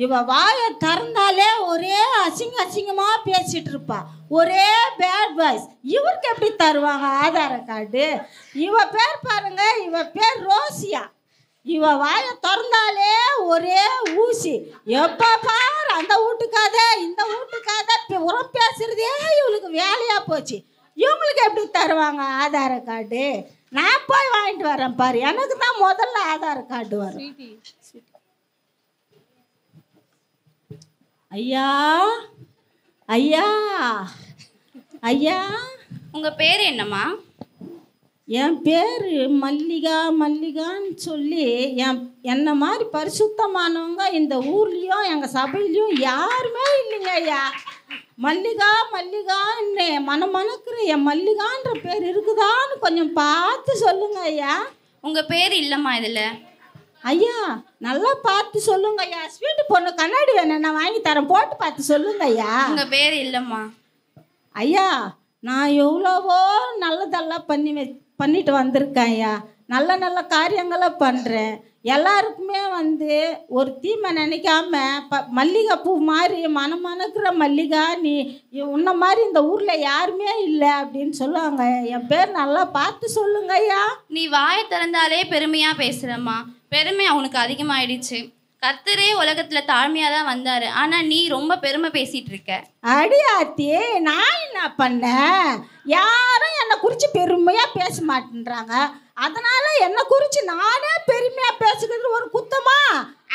F: இவ வாயை திறந்தாலே ஒரே அசிங்கமாக பேசிட்டு இருப்பா. ஒரே பேட் பாய்ஸ். இவருக்கு எப்படி தருவாங்க ஆதார் கார்டு? இவ பேர் பாருங்க, இவ பேர் ரோசியா. இவ வாயை திறந்தாலே ஒரே ஊசி. எப்போ பாரு அந்த வீட்டுக்காத இந்த வீட்டுக்காத உரம் பேசுறதே இவளுக்கு வேலையாக போச்சு.
T: இவங்களுக்கு எப்படி தருவாங்க ஆதார் கார்டு? நான் போய் வாங்கிட்டு வரேன் பாரு. எனக்கு தான் முதல்ல ஆதார் கார்டு வரும். ஐயா ஐயா ஐயா,
Q: உங்க பேர் என்னம்மா?
T: என் பேர் மல்லிகா. மல்லிகான்னு சொல்லி என்ன மாதிரி பரிசுத்தமானவங்க இந்த ஊர்லேயும் எங்கள் சபையிலையும் யாருமே இல்லைங்க ஐயா. மல்லிகா மல்லிகான்னு மனமணக்கிற என் மல்லிகான்ற பேர் இருக்குதான்னு கொஞ்சம் பார்த்து சொல்லுங்க ஐயா.
Q: உங்கள் பேர் இல்லைம்மா இதில்.
T: ஐயா நல்லா பார்த்து சொல்லுங்க ஐயா. ஸ்வீட்டு பொண்ணு கண்ணாடி வேணும், நான் வாங்கி தரேன், போட்டு பார்த்து சொல்லுங்க ஐயா.
Q: உங்கள் பேர் இல்லைம்மா.
T: ஐயா நான் எவ்வளவோ நல்லதெல்லாம் பண்ணிட்டு வந்திருக்கேன் ஐயா. நல்ல நல்ல காரியங்களை பண்ணுறேன். எல்லாருக்குமே ஒரு தீமை நினைக்காம மல்லிகை பூ மாதிரி மனமணக்கிற மல்லிகா, நீ உன்ன மாதிரி இந்த ஊரில் யாருமே இல்லை அப்படின்னு சொல்லுவாங்க. என் பேர் நல்லா பார்த்து சொல்லுங்க ஐயா.
Q: நீ வாயை திறந்தாலே பெருமையாக பேசுகிறம்மா. பெருமை அவனுக்கு அதிகமாகிடுச்சு. கர்த்தரே உலகத்தில் தாழ்மையாக தான் வந்தார். ஆனால் நீ ரொம்ப பெருமை பேசிகிட்டு இருக்க.
T: அடியாத்தி, நான் என்ன பண்ணேன்? யாரும் என்னை குறித்து பெருமையாக பேச மாட்டேன்றாங்க. அதனால் என்னை குறித்து நானே பெருமையாக பேசுகிறது ஒரு குத்தமா?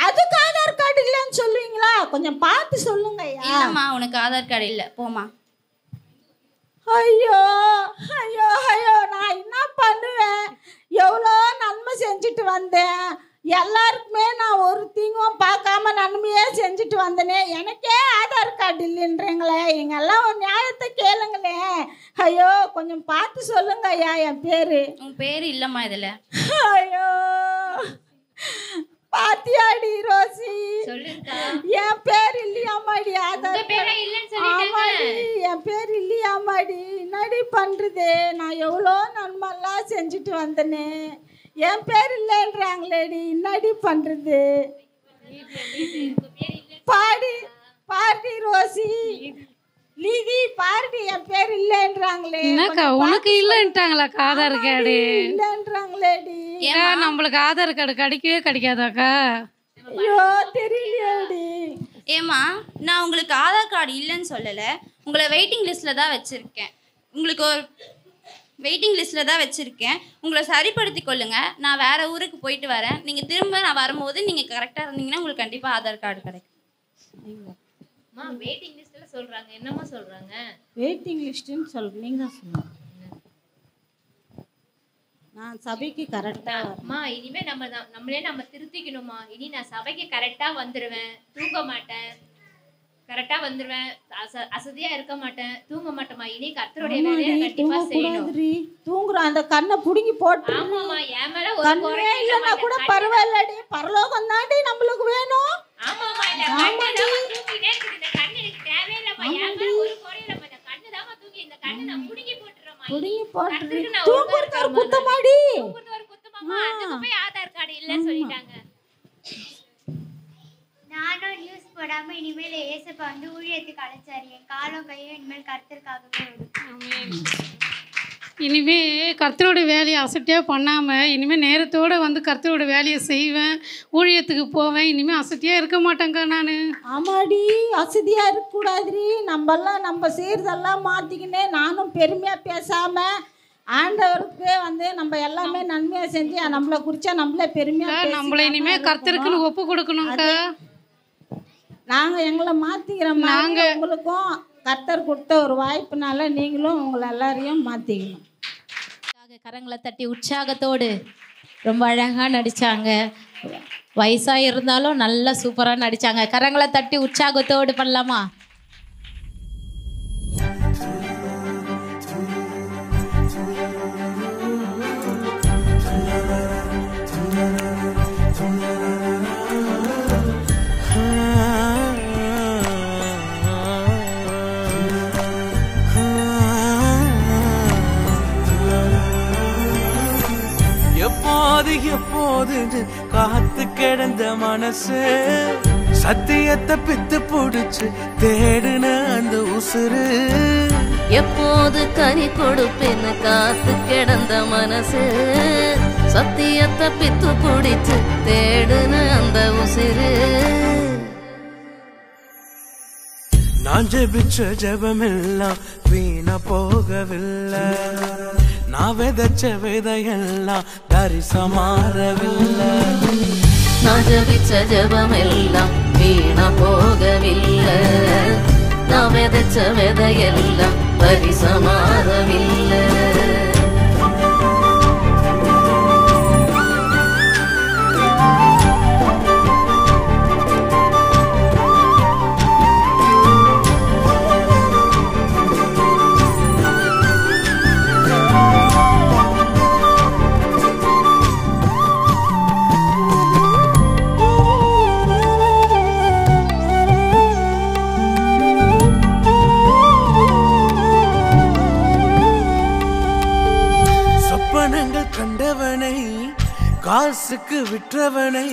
T: அதுக்கு ஆதார் கார்டு இல்லைன்னு சொல்லுவீங்களா? கொஞ்சம் பார்த்து சொல்லுங்க ஐயா.
Q: இல்லைம்மா, உனக்கு ஆதார் கார்டு இல்லை, போமா.
T: ஐயோ ஐயோ ஐயோ, நான் என்ன பண்ணுவேன்? எவ்வளோ நன்மை செஞ்சுட்டு வந்தேன். எல்லாருக்குமே நான் ஒரு தீங்கும் பார்க்காம நன்மையே செஞ்சுட்டு வந்தேனே. எனக்கே ஆதார் கார்டு இல்லைன்றீங்களே. எங்கெல்லாம் ஒரு நியாயத்தை கேளுங்களே. ஐயோ கொஞ்சம் பார்த்து சொல்லுங்க ஐயா. என் பேர்
Q: உன் பேர் இல்லைம்மா இதில்.
T: ஐயோ பாத்தியாடி ரோசி, என் பேர் இல்லையாமாடி ஆதார் ஆமாடி, என் பேர் இல்லையாமாடி. என்னடி பண்ணுறது? நான் எவ்வளோ நன்மைலாம் செஞ்சுட்டு வந்தேனே, என் பேர் இல்லைன்றாங்களேடி. என்னடி பண்ணுறது? பாடி பாடி ரோசி, லிதி பாருடி, என் பேர் இல்லைன்றாங்களே.
R: என்னக்கா உனக்கு இல்லைன்ட்டாங்களா ஆதார் கார்டு?
T: இல்லைன்றாங்களேடி.
R: ஏன் நம்மளுக்கு ஆதார் கார்டு கிடைக்கவே கிடைக்காதாக்கா?
T: ஐயோ தெரியலையாடி.
Q: ஏம்மா, நான் உங்களுக்கு ஆதார் கார்டு இல்லைன்னு சொல்லலை. உங்களை வெயிட்டிங் லிஸ்ட்டில் தான் வச்சுருக்கேன். உங்களுக்கு ஒரு வெயிட்டிங் லிஸ்ட்டில் தான் வச்சுருக்கேன். உங்களை சரிப்படுத்தி கொள்ளுங்கள். நான் வேறு ஊருக்கு போயிட்டு வரேன். நீங்கள் திரும்ப நான் வரும்போது நீங்கள் கரெக்டாக இருந்தீங்கன்னா உங்களுக்கு கண்டிப்பாக ஆதார் கார்டு கிடைக்கும்.
S: வெயிட்டிங் லிஸ்ட்ல சொல்றாங்க. என்னமா சொல்றாங்க?
T: வெயிட்டிங் லிஸ்ட்னு சொல்றீங்க. நீங்க தான் சொல்லுங்க. நான் சபைக்கு கரெக்டா
S: அம்மா, இனிமே நம்மளே திருத்திக்கணுமா. இனி நான் சபைக்கு கரெக்டா வந்துடுவேன், தூங்க மாட்டேன், கரெக்டா வந்துடுவேன், அசதியா இருக்க மாட்டேன், தூங்க மாட்டேமா. இனி கர்த்தருடைய வேலையை கண்டிப்பா செய்யணும்.
T: தூங்குற அந்த கண்ணை புடுங்கி போட்டு.
S: ஆமாமா, என் மேல ஒரு
T: குறை இல்லைன்னா கூட பரவாயில்லடி. பரலோகம் தாண்டி நம்மளுக்கு வேணும்.
S: ஆமாமா, இந்த கண்ணு தான் தூங்கிட்டே இருக்குது. இந்த கண்ணு எனக்கு தேவையில்லைமா. என் மேல ஒரு குறை இல்லைமா. இந்த கண்ணு தான் தூங்கி, இந்த கண்ணை நான் புடுங்கி போட்டுறேமா.
T: புடுங்கி போட்டு தூங்குறது ஒரு குத்தமாடி.
S: தூங்குறது ஒரு குத்தமாமா. அதுக்கு போய் ஆதார் கார்டு இல்லைன்னு சொல்லிட்டாங்க.
A: நானும் நியூஸ் போடாம இனிமேல் ஏசப்பா ஊழியத்துக்கு அழைச்சாரு. என் காலம் கையும் இனிமேல் கர்த்தருக்காகவே வரும்.
R: இனிமே கர்த்தரோட வேலையை அசட்டியாக பண்ணாமல் இனிமேல் நேரத்தோடு கர்த்தரோட வேலையை செய்வேன், ஊழியத்துக்கு போவேன். இனிமேல் அசட்டியாக இருக்க மாட்டேங்க நான்.
T: ஆமாடி, அசதியாக இருக்கக்கூடாதுரி. நம்மெல்லாம் நம்ம செய்கிறதெல்லாம் மாற்றிக்கினே நானும் பெருமையாக பேசாமல் ஆண்டவருக்கு நம்ம எல்லாமே நன்மையாக செஞ்சு நம்மளை குறிச்சா நம்மளே பெருமையாக
R: நம்மளை இனிமேல் கர்த்தருக்குன்னு ஒப்பு கொடுக்கணும்க்கா.
T: நாங்கள் எங்களை மாற்றிக்கிறோம். நாங்கள் உங்களுக்கும் கர்த்தர் கொடுத்த ஒரு வாய்ப்புனால நீங்களும் உங்களை எல்லாரையும் மாற்றிக்கணும்.
I: கரங்களை தட்டி உற்சாகத்தோடு ரொம்ப அழகாக நடித்தாங்க. வயசாக இருந்தாலும் நல்லா சூப்பராக நடித்தாங்க. கரங்களை தட்டி உற்சாகத்தோடு பண்ணலாமா?
B: எப்போது காத்து கிடந்த மனசு சத்தியத்தை பித்து புடிச்சு தேடுன அந்த உசுறு.
U: எப்போது கனி கொடுப்பேன்னு காத்து கிடந்த மனசு சத்தியத்தை பித்து புடிச்சு தேடுன அந்த உசுறு.
G: நான் ஜெபிச்ச ஜெபமெல்லாம் வீணா போகவில்லை, நான் விதைச்ச விதையெல்லாம் தரிசா மாறவில்லை.
U: நான் ஜெபிச்ச ஜெபமெல்லாம் வீணா போகவில்லை, நான் விதைச்ச விதையெல்லாம் தரிசா மாறவில்லை.
G: கண்டவனை காசுக்கு விற்றவனை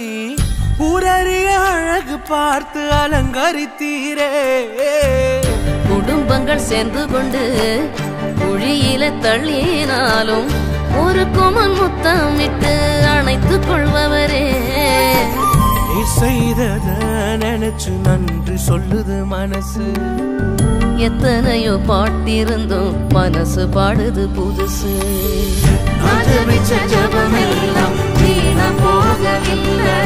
G: ஊரறிய அழகு பார்த்து அலங்கரித்தீரே.
U: குடும்பங்கள் சேர்ந்து கொண்டு குழியில தள்ளினாலும் ஒரு குமன் முத்தமிட்டு அணைத்துக் கொள்பவரே.
G: நீ செய்தத நினைச்சு நன்றி சொல்லுது மனசு,
U: எத்தனையோ பாட்டிருந்தும் மனசு பாடுது புதுசு. நான் ஜெபிச்ச ஜெபமெல்லாம் வீணா போகவில்லை,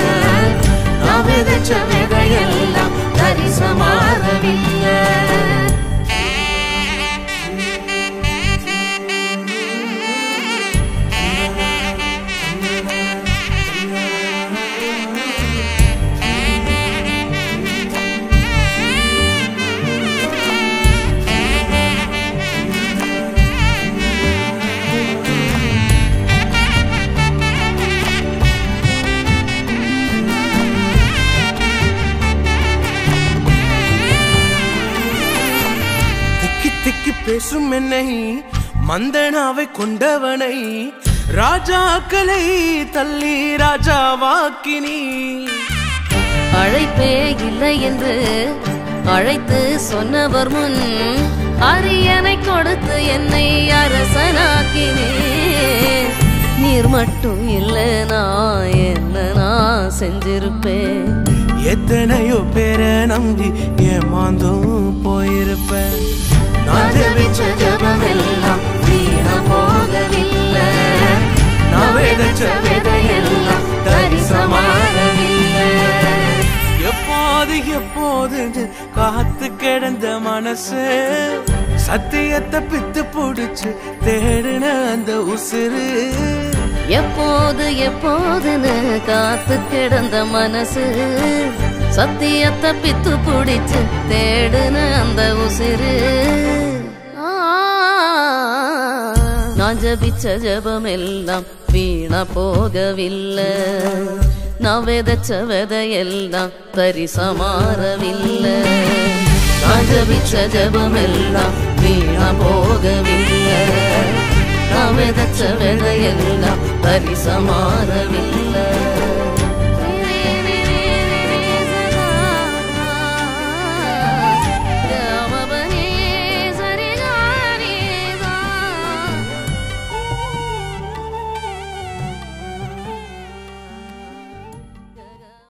U: நான் விதைச்ச விதையெல்லாம் தரிசா மாறவில்லை.
G: திக்கி பேசும் என்னை மந்தனாவை கொண்டவனை ராஜாக்களை தள்ளி ராஜாவாக்கினி.
U: அழைப்பே இல்லை என்று அழைத்து சொன்னவர் முன் அரியணை கொடுத்து என்னை அரசனாக்கினே. நீர் மட்டும் இல்லைனா என்ன நான் செஞ்சிருப்பேன்,
G: எத்தனையோ பேரை நம்பி ஏமாந்தும் போயிருப்பேன்.
U: நான் ஜெபிச்ச ஜெபமெல்லாம் வீணா போகவில்லை, நான் விதைச்ச விதையெல்லாம் தரிசா மாறவில்லை.
G: எப்போது எப்போது காத்து கிடந்த மனசு சத்தியத்தை பித்து புடிச்சு தேடின அந்த உசுறு.
U: எப்போது எப்போதுன்னு காத்து கிடந்த மனசு சத்தியத்தை பித்து புடிச்சு தேடுன அந்த உசிறு. நான் ஜெபிச்ச ஜெபமெல்லாம் வீணா போகவில்லை, நான் விதைச்ச விதையெல்லாம் தரிசா மாறவில்லை. நான் ஜெபிச்ச ஜெபமெல்லாம் வீணா போகவில்லை, நான் விதைச்ச விதையெல்லாம் தரிசா மாறவில்லை.